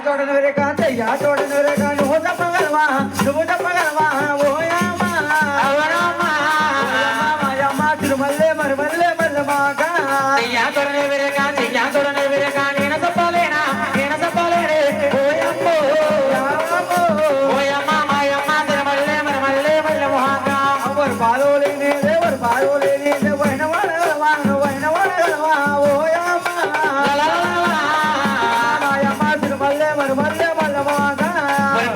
చూడని వేరేగా చెయ్యా చూడని వేరేగా నువ్వు చెప్పగలవా ఓయమ్మ మాయమ్మ తిరుమల్లే మరి మల్లె మల్లె మాగా చెయ్యా తొడనే విరగా చెయ్యా తొడనే విరగా నేను చెప్పలేనా ఓయమ్మో ఓయమ్మ మాయమ్మ తిరుమల్లే మరి మల్లె మల్లె మొహంగా ఎవరు పాలు లేనిదే వైన వాడగలవా ఓయమ్మ మాయమ్మ తిరుమల్లే మరి మల్లె మల్లె మాగా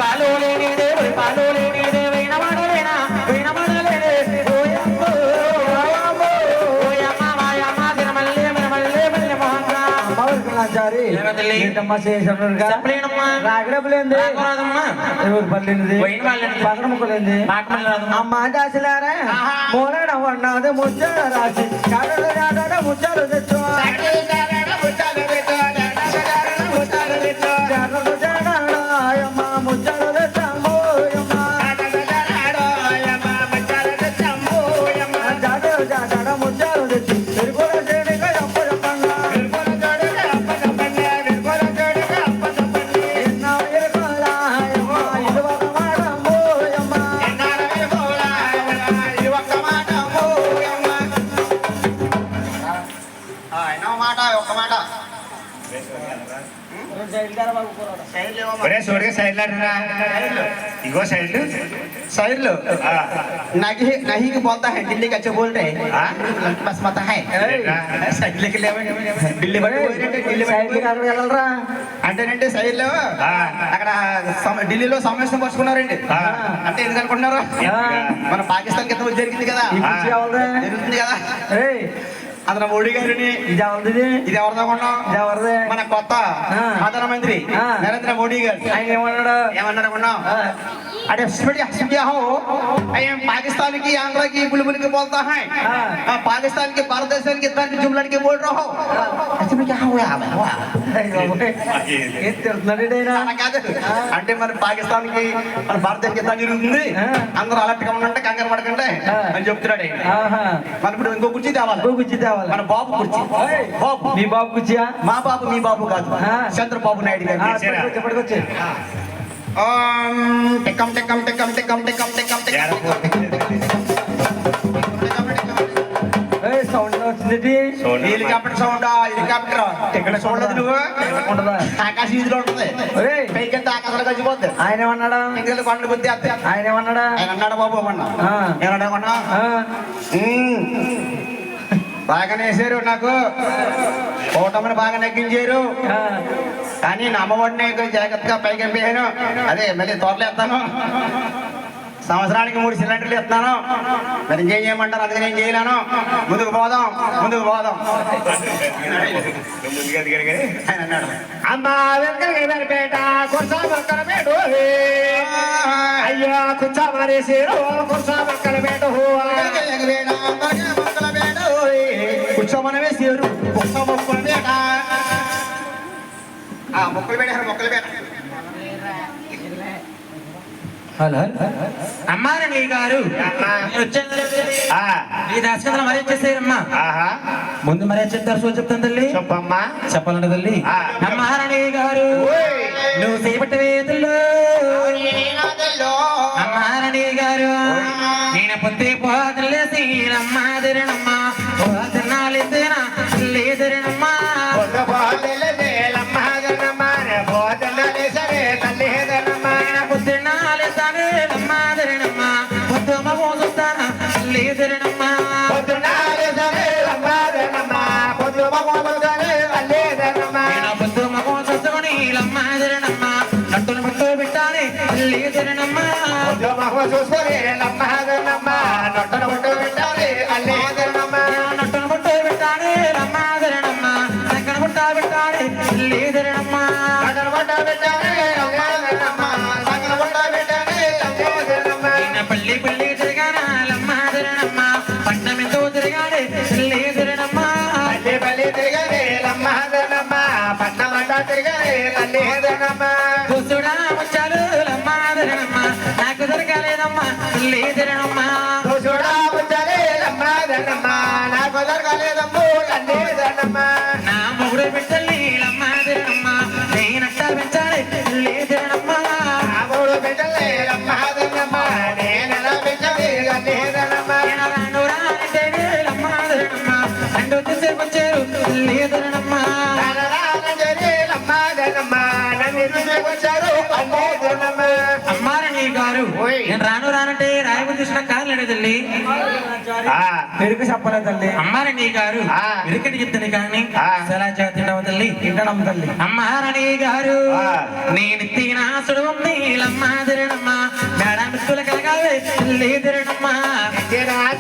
పాలు లేనిదే వైన వాడలేనా ఓయమ్మో ఓయమ్మ మాయమ్మ తిరుమల్లే మరి మల్లె మల్లె మొహంగా చారి ఏంటమ్మా చేసినట్టుగా చెప్పలేనమ్మా రాగడపులేంది రాదమ్మా ఎవరు పల్లింది వైన వాళ్ళని పక్కన ముక్కలేంది పాకమల్లి రాదమ్మా అమ్మ దాసిలారా మోరడ వన్నాది ముచ్చాల రాసి చాడ ముచ్చాలు తెచ్చు అమ్మ ముచ్చాలు తెచ్చమ్మోయమ్మ జాడ ముచ్చాలు తెచ్చి పెరుగుల చేడిగా అప్పచెప్పంగా ఎన్నో ఎరుకోలాయమ్మ ఇది ఒక మాటమ్మోయమ్మ ఒరే సూర్య సైడ్ లాడరా ఇగో సైడ్ साइड लो नहीं नहीं के बोलता है दिल्ली का अच्छा बोल रहे बस मत है साइड लेके ले दिल्ली बड़े సైడ్కి అక్కడ వెళ్ళరా అంటే సైడ్ లో అక్కడ ఢిల్లీలో సమావేశం పరుచుకున్నారండి అంటే ఎందుకు అనుకుంటున్నారు మన పాకిస్తాన్ కింద జరిగింది కదా ఈ కుర్చీ ఎవరిదే? జరుగుతుంది కదా ఏయ్ అతను మోడీ గారిని ఇది ఎవరిది ఇది ఎవరిదో కొన్నాం ఇది ఎవరిదే మన కొత్త ప్రధానమంత్రి నరేంద్ర మోడీ గారు ఆయన ఏమన్నాడు ఏమన్నాడు కొన్నాం अरे क्या हो पाकिस्तान की आंध्रा की बुलबुल के बोलता है पाकिस्तान के भारत देश के तर्क जुमलन के बोल रहा हो ऐसे क्या हुआ ఏం తిడుతున్నాడేనా అంటే మరి పాకిస్తాన్ కి మన భారతదేశం ఎంత జరుగుతుంది అందరూ అలర్ట్ గా ఉండంటే కంగారు పడకండి అని చెప్తున్నాడు మన ఇప్పుడు ఇంకో కుర్చీ తేవాలి కుర్చీ తేవాలి మన బాబు కుర్చీ బాబు మీ బాబు కుర్చీయా మా బాబు మీ బాబు కాదు చంద్రబాబు నాయుడు గారు చెప్పడుకొచ్చి టిక్కం టిక్కం టిక్కం టిక్కం టిక్కం టిక్కం సౌండ్ వచ్చింది హెలికాప్టర్ సౌండ్ హెలికాప్టర్ ఇక్కడ చూడలేదు నువ్వు ఉంటదా ఆకాశ వీధిలో ఉంటుంది ఒరేయ్, పైకెళ్తే ఆకాశంలో కలిసిపోద్ది ఆయన ఏమన్నాడా ఇంకెళ్ళి కొండ బుద్ధి వస్తే ఆయన ఏమన్నాడా ఆయన అన్నాడు బాబు అన్నా ఏమన్నా కొన్నా బాగానే వేసారు నాకు ఓటమిని బాగా నెగ్గించారు కానీ నా అమ్మఒడిని జాగ్రత్తగా పైకి ఎంపాను అదే మళ్ళీ తోటలు ఎత్తాను సంవత్సరానికి 3 సిలిండర్లు ఎత్తాను మరి ఇంకేం చేయమంటారు అందుకని ఏం చేయలేను ముందుకు పోదాం ఆయన అన్నాడు అమ్మా వెంకటేట కుర్చా పక్కన పెట్టు అయ్యా కుర్చా మారేసేరు కుర్చా పక్కన పెట్టు కూర్చోమని వేసారు మొక్కలు వేట మొక్కలు వేట అమ్మారండి గారు ఈ దాశకంలో మరీ వచ్చేసారమ్మా ముందు మరీ చెప్తారు సో చెప్తాను తల్లి చెప్పమ్మా చెప్పాలంట తల్లి అమ్మారణి గారు నువ్వు చేపట్టవే తల్లు అమ్మారణి గారు నేను పొత్తి పోతలేసి అమ్మాదిరణమ్మా పోతనాలిద్దరా లేదరణమ్మా నట్టును పట్టు పెట్టాలి లేదరణమ్మా చూసుకొని లమ్మహాదనమ్మా నొట్టన పట్టు పెట్టాలి అల్లేదనమ్మా నట్టును పట్టు పెట్టాలి లమ్మాదరణమ్మా నక్కన పుట్ట పెట్టాలి లేదరణమ్మా పల్లి పల్లి తిరగానా లమ్మాదరణమ్మా పట్నం ఎంతో తిరగాలి లేదరణమ్మా చూసుడా వచ్చాలు లమ్మాదరణమ్మా నాకు దొరకలేదమ్మా లేదరణమ్మా నా మొగుడు పెట్టాలి లమ్మాదరణమ్మా నేనట్టా పెంచాలి తల్లి ఆ, పెరుగు చెప్పలే తల్లి అమ్మారణి గారు ఆ. ఇరుకటి ఇద్దరు కానీ ఆ. ఎలా చేతిండవ తల్లి తింటడం తల్లి అమ్మారణి గారు ఆ. నేను తీనాసుడు ఉంది లమ్మా తిరణమ్మ మేడ మిత్తుల కలగాలి తల్లి తిరణమ్మ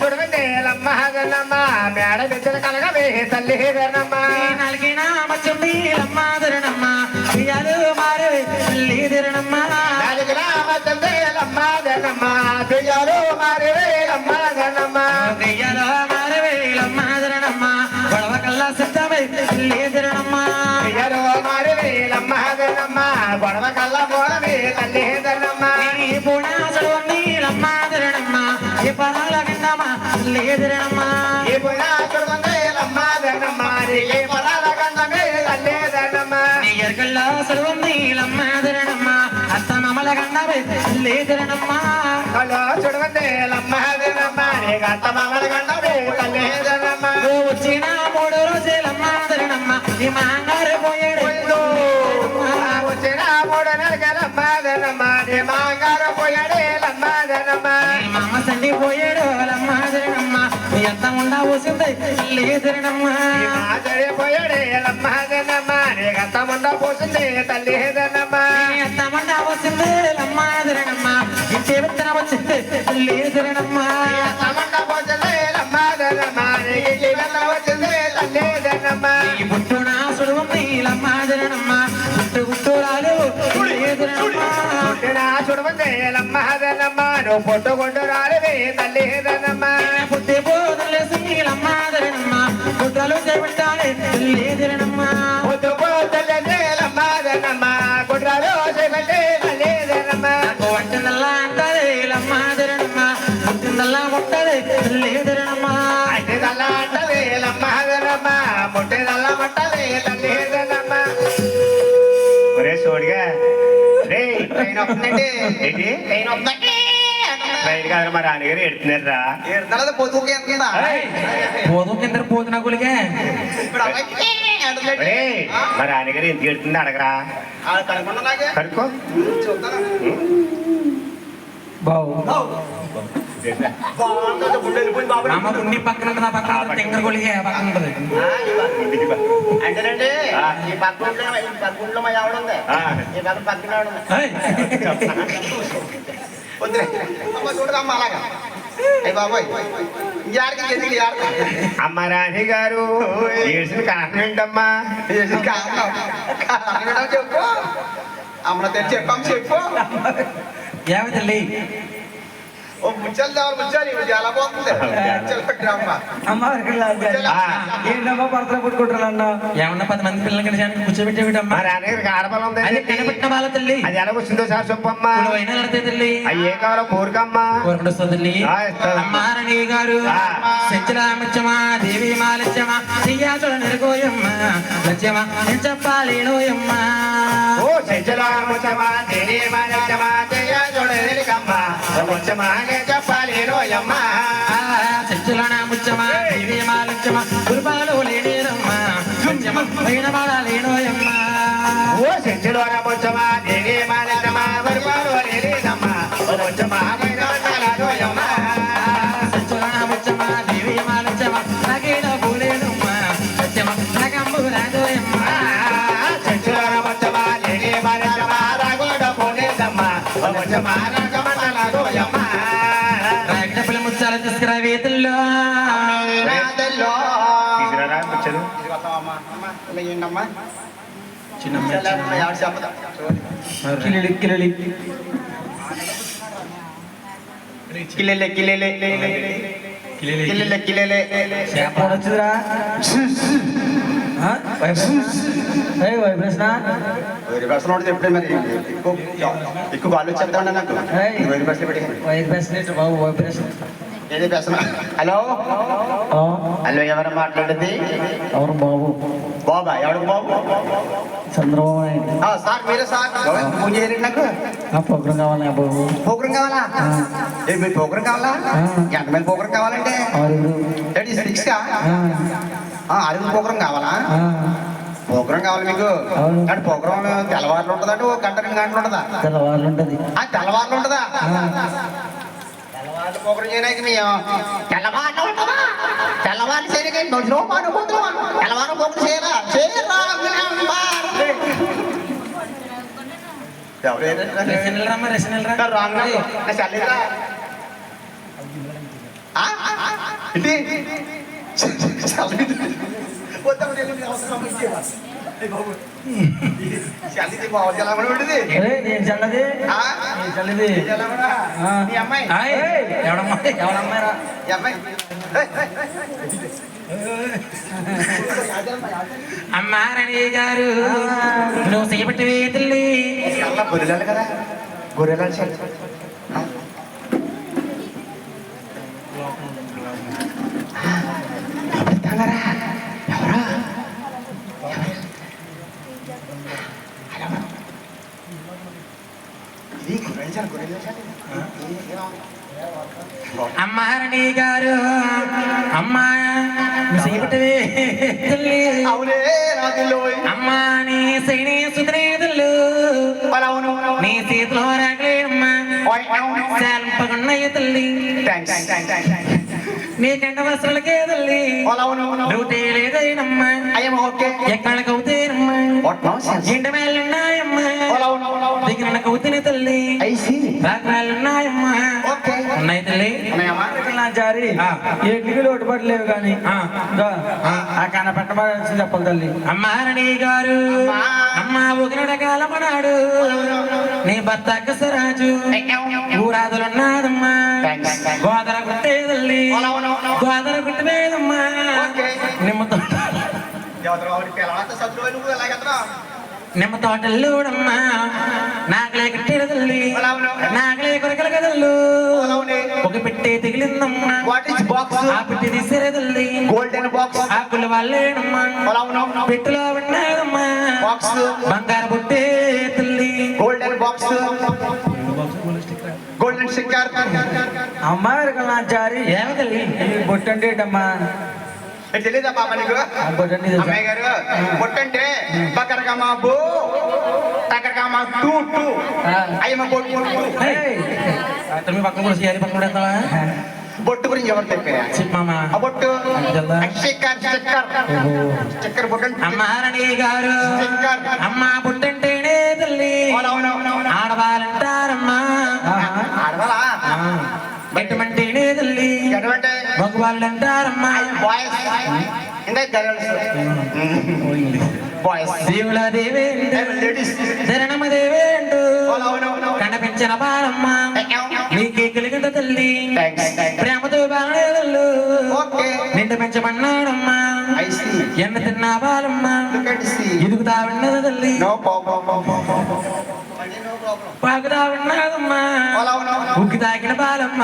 చూడవండి లమ్మహదన్నమ్మ మేడ బిడ్డల కలగవే తల్లి ధరణమ్మ నలిగిన మచ్చుంది లమ్మా తిరణమ్మ ఇయాలు మారవే తల్లి తిరణమ్మ నాలుగులా మచ్చందే లమ్మహదన్నమ్మ దియ్యాలు మారివే లమ్మహదన్నమ్మ ఇయాలు మారవే లమ్మా తిరణమ్మ గొడవ కల్లా సిద్ధమై తల్లి తిరణమ్మ దియ్యాలు మారివే లమ్మహదన్నమ్మ గొడవ కల్ల పోవే తల్లి ధరణమ్మ ఈ పూణాసుడు ఉంది లమ్మా తిరణమ్మ ఈ పరాల కిందమ్మ తల్లి తిరణమ్మ ఈ పునా చూడవండి లమ్మహదన్నమ్మ ఏ పొలాల గంధమే తల్లి ధరణమ్మ నీ ఎరుకల్లో సుడుంది లమ్మా తిరణమ్మ అత్త మమ్మల గండవే తల్లి తిరణమ్మ హలో చూడవండి లమ్మహదన్నమ్మ నీ గంట మామల గంధమే తల్లి ధరణమ్మ నువ్వు వచ్చిన 3 రోజులమ్మా తిరణమ్మ ఈ మాంగారు పోయాడు వచ్చిన 3 నెలలమ్మదన్నమ్మ నీ మాంగారు పోయాడే లమ్మదన్నమ్మ ఈ మామ సండి పోయాడు లమ్మా తిరణమ్మ నీ అత్త ఉండా పోసింది తల్లి తిరణమ్మ మాదరే పోయాడే లమ్మదన్నమ్మ నీ గతముండ పోసింది తల్లి ధరణమ్మ నీ అత్త ఉండా పోసింది లమ్మా తిరణమ్మ ఇంటి విత్తనం వచ్చింది తల్లి తిరణమ్మ తమండ పోసింది లమ్మదన్నమ్మ నీ జీవితం వచ్చింది తల్లి ధరణమ్మ ఈ పుట్టున సుడుంది లమ్మా తిరణమ్మ గుట్టు గుట్టురాలు తల్లి తిరణమ్మ పుట్టిన చూడవండి లమ్మదన్నమ్మ నువ్వు పొట్టుకొండు రాలివి తల్లి ధరణమ్మ పుట్టి పోదలేసి లమ్మా తిరణమ్మ గుట్టలు చేపెట్టాలి తల్లి తిరణమ్మ పొద్దు పోతల్లే లమ్మదన్నమ్మ కుట్రాలు చేపట్టే తల్లి ధరణమ్మ వంటినల్లా అంటది లమ్మా తిరణమ్మ పుట్టిందల్లా ముట్టది తల్లి తిరణమ్మ అట్టిదల్లా అంటది లమ్మదన్నమ్మ ముట్టిదల్లా మట్టది తల్లి ధరణమ్మ ఒరే సోడిగా రే ట్రైన్ వస్తుందండి ఏంటి ట్రైన్ వస్తుందండి రైలు కాదు మా రాణిగారు ఎడుతున్నారా ఎడతలది పొద్దుకి ఎంతుందా పోదు కింద పోతున్న గులిగే ఇప్పుడు అమ్మాయి అంటుందండి. ఒరే మా రాణిగారు ఎందుకు ఎడుతుంది అడగరా ఆడ కనుక్కున్నా నాకే కనుక్కో చూద్దాను బావు బాగుంటుంది గుండె వెళ్ళిపోయింది బాబు అమ్మ గుండి పక్కన ఉంటుంది ఆ పక్కన ఉంటుంది తింగర గులిగే పక్కన ఉంటుంది అంటేనండి ఈ పక్క ఊళ్ళో మా ఆవిడ ఉంది ఈ పక్క పక్కన ఆవిడ ఉంది ఏయ్, వద్దులే అమ్మ చూడదమ్మా అలాగా అయ్యి బాబోయ్ ఇంకేడికి ఎందుకు అమ్మ రాణి గారు ఏడ్చిన కారణం ఏంటమ్మా కారణం చెప్పు అమ్మ తెలిసి చెప్పమ్మ చెప్పు ఏమి తల్లి ఓ ముచ్చలు దావాలి ముచ్చాలి ఎలా పోతుంది ముచ్చలు పెట్టినమ్మ అమ్మ ఏంటమ్మా పడతల పుట్టుకుంటారన్న ఏమన్నా 10 మంది పిల్లలు కలిసి కూర్చోబెట్టేవిటమ్మా మా రాణిగారికి ఆడబలం ఉంది అది కనిపెట్టిన వాళ్ళ తల్లి అది ఎలా వచ్చిందో సార్ చెప్పమ్మా అయినా నడితే తల్లి అవి ఏ కావాలో కోరికమ్మా కోరుకుంటూ వస్తుంది తల్లి ఆ, ఇస్తాను. అమ్మారణి గారు ఆ. సెంచరామచ్చమా దేవి మాలచ్చమా చెయ్యాచుల నెరగోయమ్మ లచ్చమా నేను చెప్పాలేనోయమ్మ ఓ చెంచలాముచమా దేని మానచమా జయ జోడెలికమ్మ ముచ్చమాగే చెప్పాలేనోయమ్మ సెంచులన ముచ్చమా దేవి మాలచ్చమా గురుపాలు లేనేరమ్మ కొంచెమా పైన బాడాలేనోయమ్మ ఓ చెంచలోన ముచ్చమా దేని మానచమా వరుపాలు లేదమ్మ ముచ్చమాగే చెప్పాలేనోయమ్మ సెంచులన ముచ్చమా దేవి మాలచ్చమా నాకేడ పోలేనమ్మ సత్యమా నాకంబు రాజోయమ్మ చెంచలోన ముచ్చమా దేని మానచమా రాగోడ పోలేదమ్మ ముచ్చమాగమనలాగోయమ్మ రాగడపల ముచ్చాల తీసుకురా వేతుల్లో తీసుకురారా ముచ్చలు ఏంటమ్మా చిన్నమ్మ ఎవరు చెప్పదా కిలిలి కిలిలి కిల్లెలే కిల్లెలే కిల్లెలే కిల్లెలే వచ్చిందిరా వైబ్రేషన్ వేరే బస్సులో ఉంటే ఎప్పుడే మరి ఎక్కువ బాగా వచ్చేస్తా ఉన్నా నాకు వేరే బస్సులో పెట్టి వైబ్రేషన్ బాబు వైబ్రేషన్ ఏది బస్సు హలో హలో ఎవరు మాట్లాడేది ఎవరు బాబు బాబా ఎవడు బాబు చంద్రబాబు నాయుడు సార్ మీరే సార్ ఫోన్ చేయరండి నాకు ఆ ప్రోగ్రాం కావాలి బాబు ప్రోగ్రాం కావాలా ఏ మీరు ప్రోగ్రాం కావాలా ఎంతమంది ప్రోగ్రాం కావాలంటే 6 6 6 ప్రోగ్రాం కావాలా ప్రోగ్రాం కావాలి మీకు అవును. అంటే ప్రోగ్రాం తెల్లవారులు ఉంటుందంటే ఒక గంట 2 గంటలు ఉంటుందా తెల్లవాళ్ళు ఉంటది తెల్లవారులు ఉంటుందా పోకరు చేయడానికి మీ తెల్లవారు ఉంటావా తెల్లవారు చేయడానికి నడుచుకోవాలి తెల్లవారు పోకరు చేయరా చేయరా అమ్మారణి గారు నువ్వు చేపట్టి వేతల్లి గొర్రెలు కదా గొర్రెలు ఎవరా అమ్మారణి గారు అమ్మా చేపట్టవే తల్లి అవునే రాజుల్లో అమ్మా నీ సైని సుతనేదల్లు నీ చేతిలో రాగలేమ్మా శాంపగున్నయ్య తల్లి నీకంట వస్త్రాలకే తల్లి డ్యూటీ లేదైనమ్మా ఎక్కడికి అవుతేనమ్మా ఇంట మేళ్ళున్నాయమ్మా దగ్గర కవుతేనే తల్లి రాకరాళ్ళున్నాయమ్మా ఉన్నాయి తల్లి జారి ఎడ్లకి లోటుపడలేవు కానీ ఆ కనపెట్టమని చెప్పాలి తల్లి అమ్మారణి గారు అమ్మా ఒకనడ కాలమనాడు నీ భర్త అక్కసరాజు ఊరాదులున్నాదమ్మా గోదర గుట్టే తల్లి గోదర గుట్ట మీదమ్మా నిమ్మ తోటల్లోడమ్మా నాకలే కట్టేడు తల్లి నాకలే కొరకల కదల్లు ఒక పెట్టే తెగిలిందమ్మా ఆ పెట్టి తీసేరే తల్లి గోల్డెన్ బాక్స్ ఆకుల వాళ్ళేనమ్మా పెట్టులో ఉన్నాదమ్మా బంగారు బుట్టే తల్లి గోల్డెన్ బాక్స్ గోల్డెన్ స్టిక్కర్ అమ్మాయి జారి ఏమి తల్లి బొట్టంటే ఏంటమ్మా తెలీదా పాప నీకు అమ్మాయి గారు బొట్టంటే బకరకమా బో టకరకమా టూ టూ అయ్యమ్మ బొట్టు మీ పక్కన కూడా చేయాలి పక్కన కూడా బొట్టు గురించి ఎవరు చెప్పారా చెప్పమ్మా ఆ బొట్టు స్టిక్కర్ స్టిక్కర్ స్టిక్కర్ బొట్టు అమ్మారణి గారు అమ్మ బుట్టంటేనే తల్లి ఆడవాళ్ళంటారమ్మా ఆడవాలా ఎటువంటేనే తల్లి ఎటువంటి మగవాళ్ళు అంటారమ్మా బాయ్స్ అంటే గర్ల్స్ బాయ్స్ దేవుల దేవేండు లేడీస్ శరణమ దేవేండు కనిపించిన బాలమ్మ నీకే కలిగింద తల్లి ప్రేమతో బాలనేదల్లు నిండు పెంచమన్నాడమ్మా ఎన్న తిన్నా బాలమ్మ ఎదుగుతా ఉన్నది తల్లి పాకుతా ఉన్నదమ్మా ఉక్కి తాకిన బాలమ్మ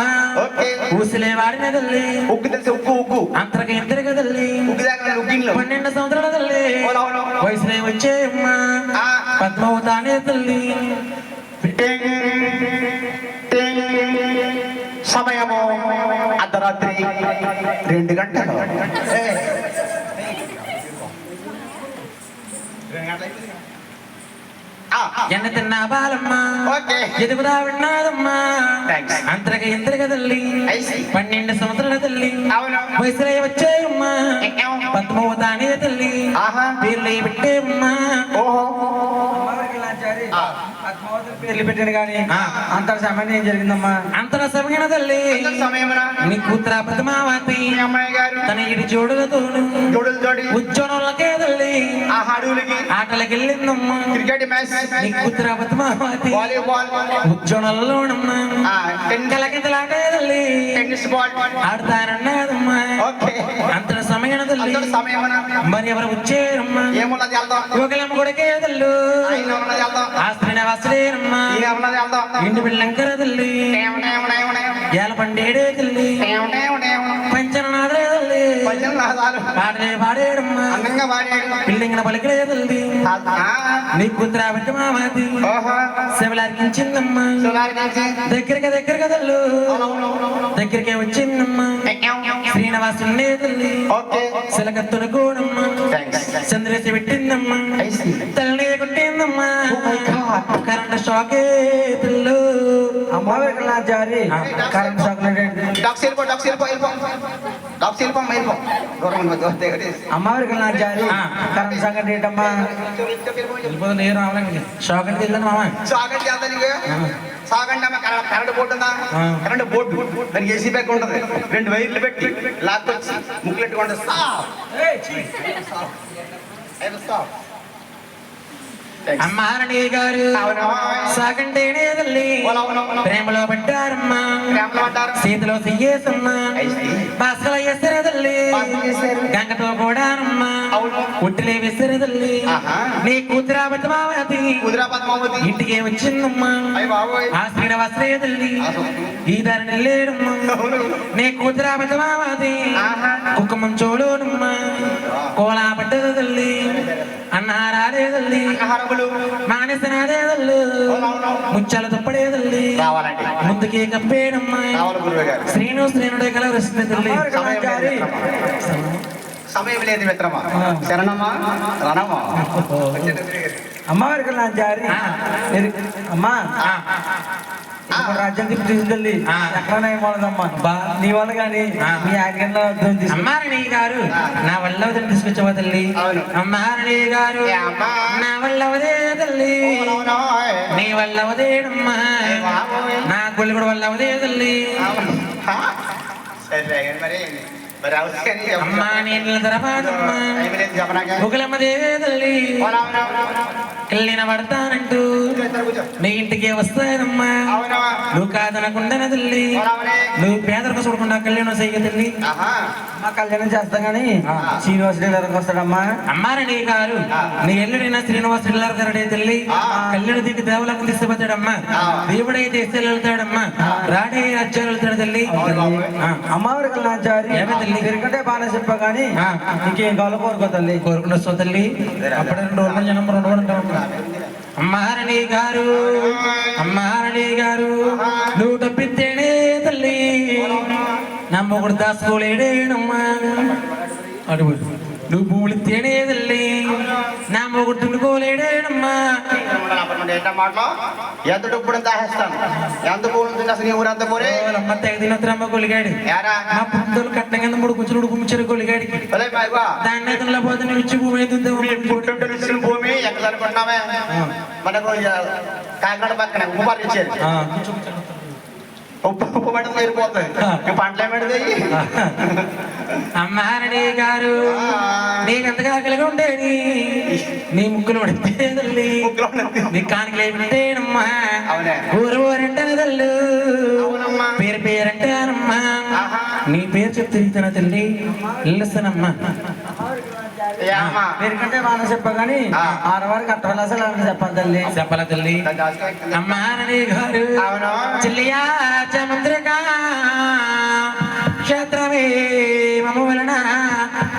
ఊసిలే వాడిన తల్లి ఉక్కు తెలిసి ఉక్కు ఉక్కు అంతరక ఇంతరక తల్లి 12 సంవత్సరాల తల్లి వయసులే వచ్చేయమ్మా పద్మవుతానే తల్లి సమయము అర్ధరాత్రి 2 గంటలు ఎన్న తిన్నా బాలమ్మ ఎదుగుదా విన్నాదమ్మా అంతరక ఇంతరక తల్లి 12 సంవత్సరాల తల్లి వయసులే వచ్చేయమ్మా పద్మవుతానే తల్లి పేర్లు పెట్టేమ్మా పేర్లు పెట్టాను కానీ అంతర సమయం ఏం జరిగిందమ్మా అంతర సమయన తల్లి నీ కూతుర పద్మావతి తన ఇడి జోడులతోను ఉజ్జోనకే తల్లి ఆటలకి వెళ్ళిందమ్మా క్రికెట్ మ్యాచ్ నీ కూతుర పద్మావతి ఉజ్జోనల్లోనమ్మా కలకింతలాటే తల్లి టెన్నిస్ బాల్ ఆడతానన్నదమ్మా అంతర సమయన తల్లి మరి ఎవరు వచ్చేరమ్మా ఏమున్నది ఒకలమ్మ కొడుకే తల్లు ఆస్తిని వస్తలేనమ్మా ఇంటి పిల్లంకర తల్లి ఏల పండేడే తల్లి పంచనాథరే తల్లి పాడలే పాడేడమ్మా పిల్లింగిన పలికలే తల్లి నీ కూతుర బిడ్డ మామతి శివలార్కించిందమ్మా దగ్గరగా తల్లు దగ్గరికే వచ్చిందమ్మా శ్రీనివాసునే తల్లి శిలకత్తున కూడమ్మా చంద్రేసి పెట్టిందమ్మా తల్లి కొట్టిందమ్మా కరెంట్ షాకే తల్లు అమ్మవారికి నా జారి కరెంట్ చాక్లెట్ అమ్మవారికి నా జారి కరెంట్ సంగతి ఏంటమ్మా వెళ్ళిపోతుంది నేను రావాలండి షాక్ అంటే వెళ్ళండి మామ సాగండి అమ్మ కరెంట్ బోర్డు ఉందా కరెంట్ బోర్డు దానికి ఏసీ బ్యాగ్ ఉంటుంది 2 వైర్లు పెట్టి లాక్కొచ్చి ముక్కులెట్టుకుంటే అమ్మారణి గారు సాగంటేనే తల్లి ప్రేమలో పడ్డారమ్మా సీతలో చెయ్యేసమ్మా బాసలో వేస్తారా తల్లి గంగతో కూడానమ్మా ఉట్టిలే వేస్తారా తల్లి నీ కూతురా పద్మావతి ఇంటికి వచ్చిందమ్మా ఆ శ్రీనివాసరే తల్లి ఈ దారిని లేడమ్మా నీ కూతురా పద్మావతి కుక్కమం చూడునమ్మా కోలా పడ్డది తల్లి అన్నారాలే తల్లి మానేసనాదేదల్లు ముచ్చాల తప్పడేదల్లి ముందుకే కప్పేడమ్మా శ్రీనుడే కల వస్తుంది తల్లి సమయం లేదు మిత్రమా శరణమ్మా రణమా అమ్మవారికి నా జారి అమ్మా రాజ్యం తీసుకెళ్ళి ఎక్కడనే పోలేదమ్మా నీ వల్ల కానీ మీ ఆజ్ఞలో అమ్మారణి గారు నా వల్ల వదిలి తీసుకొచ్చావా తల్లి అమ్మారణి గారు నా వల్ల వదే తల్లి నీ వల్ల వదేడమ్మా నా గొల్లుగుడు వల్ల వదే తల్లి అమ్మా నేను తరపాదమ్మా బుగలమ్మ దేవే తల్లి కళ్ళిన పడతానంటూ నీ ఇంటికి వస్తానమ్మా నువ్వు కాదనకుండాన తల్లి నువ్వు పేదలకు చూడకుండా కళ్యాణం చెయ్య తల్లి మా కళ్యాణం చేస్తా గానీ శ్రీనివాస డీలర్కి వస్తాడమ్మా అమ్మారణి గారు నీ ఎల్లుడైనా శ్రీనివాస డీలర్ గారే తల్లి కళ్యాణ దిక్కు దేవులకు తీసుకుపోతాడమ్మా దేవుడైతే ఇస్తే వెళ్తాడమ్మా రాడే రాజ్యాలు వెళ్తాడు తల్లి అమ్మవారికి నా జారి తల్లి తిరిగంటే బాగా చెప్పా గానీ ఇంకేం కావాలో కోరుకో తల్లి కోరుకుంటూ వస్తావు తల్లి అప్పుడే 2 రోజులు జనం 2 రోజులు ఉంటాం అమ్మారణి గారు అమ్మారణి గారు నువ్వు తప్పితేనే తల్లి నా మొగుడు దాసుకోలేడేనమ్మా అడుగు నువ్వు భూములు తేనే తల్లి నా మొగుడు తుండుకోలేడేనమ్మా ఎంత డబ్బుడు దాహేస్తాను ఎంత పూలు అసలు ఊరంతా పోరే అమ్మ తెగ తినొద్దురమ్మ కొలిగాడు మా పుట్టులు కట్నం కింద 3 కుచ్చులు ఉడుకుమిచ్చారు కొలిగాడికి దాన్ని అయితే పోతే నువ్వు ఇచ్చి భూమి అవుతుంది భూమి ఎక్కడ అనుకుంటున్నామే మనకు కాకినాడ పక్కన ఉప్పు ఇచ్చేది ఉప్పు పడి తీరిపోతుంది పంటలే పెడితే అమ్మారణి గారు నీకంతగా కలిగి ఉండేది నీ ముక్కులు పడితే తల్లి నీ కానికలే పెట్టేనమ్మా ఊరు ఊరంటాను తల్లు పేరు పేరంటానమ్మా నీ పేరు చెప్తే తిరుగుతాను తల్లి వెళ్ళొస్తానమ్మా మీరుకంటే బాగా చెప్పా కానీ ఆడవారికి అట్టవలసలు చెప్పాలి తల్లి చెప్పాల తల్లి అమ్మారణి గారు చెల్లియా చముద్రగా క్షేత్రమే మమ వలన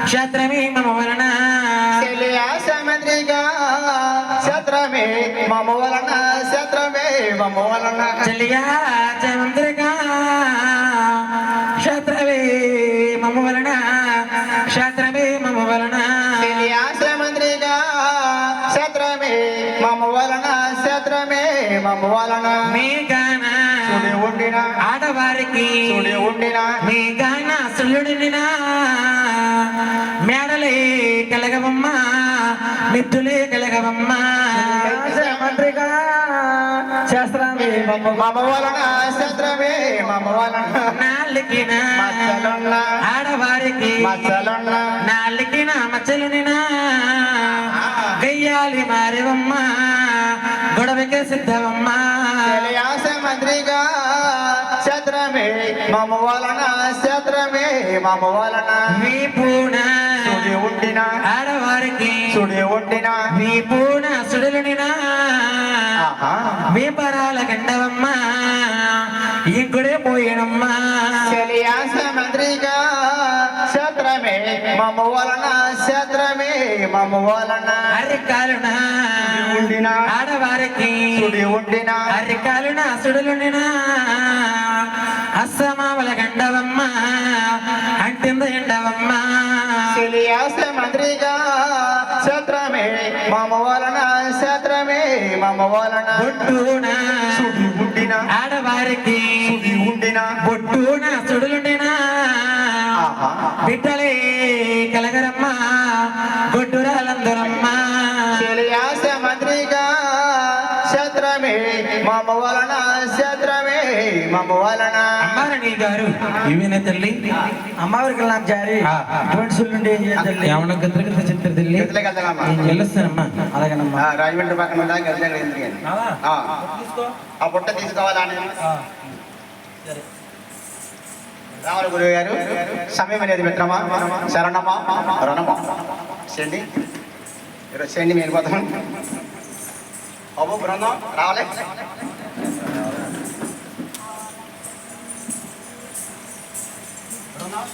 క్షేత్రమే మమ వలన సముద్రిగా క్షేత్రమే మమ వలన క్షేత్రమే మమ వలన చెల్లియా చముద్రగా క్షేత్రమే మమ వలన క్షేత్రమే మమ వలన సముద్రిగా క్షేత్రమే మమ వలన క్షేత్రమే మమ వలన మీ గాన ఉండిన ఆడవారికి ఉండిన మీ గాన సుళ్ళుడినా మేడలే కలగవమ్మా మిత్తులే కలగవమ్మా మంత్రిగా శాస్త్రమే మమ వలన శాస్త్రమే మమ వలన నాళ్ళకిన ఆడవారికి నాళ్ళకిన మచ్చలునినా గయ్యాలి మారేవమ్మా గొడవకే సిద్ధవమ్మా మంత్రిగా శాస్త్రమే మమ వలన శాస్త్రమే మమ వలన వీపూన ఉండిన ఆడవారికి ఉండిన వీపూన సుడులునినా వీపరాల గండవమ్మా ఇంకుడే పోయేనమ్మా మంత్రిగా శాస్త్రమే మమ వలన శాస్త్రమే మమ వలన అరికాలున ఉండిన ఆడవారికి ఉండిన అరికాలున సుడులునినా అస్సమావల గండవమ్మా అంటింద ఎండవమ్మా మంత్రిగా శాస్త్రమే మమ వలన శాస్త్రమే మమ వలన గుడ్డున ఉండిన ఆడవారికి ఉండినా బొట్టున సుడులుండేనా బిడ్డలే కలగరమ్మా గొడ్డురాలందరమ్మా చెలియాస మంత్రిగా శత్రమే మమ వలన శత్రమే మమ వలన అమ్మారణి గారు ఇవేనా తల్లి అమ్మవారికి నాకు జారి ఇటువంటి సుల్లుండి ఏం చేయాలి తల్లి? ఏమన్నా గద్ర చెప్తారు తల్లి గదిలోకి వెళ్దామమ్మా. నేను వెళ్ళొస్తానమ్మా అలాగేనమ్మా రాజమండ్రి పక్కన ఉందా గదిలోకి ఎందుకు ఆ పుట్ట తీసుకోవాలా అని రావాలి గురువు గారు సమయం అనేది మిత్రమా శరణమా రణమా చేయండి ఈరోజు చేయండి మేము వెళ్ళిపోతాం బాబు బృందం రావాలి బృందం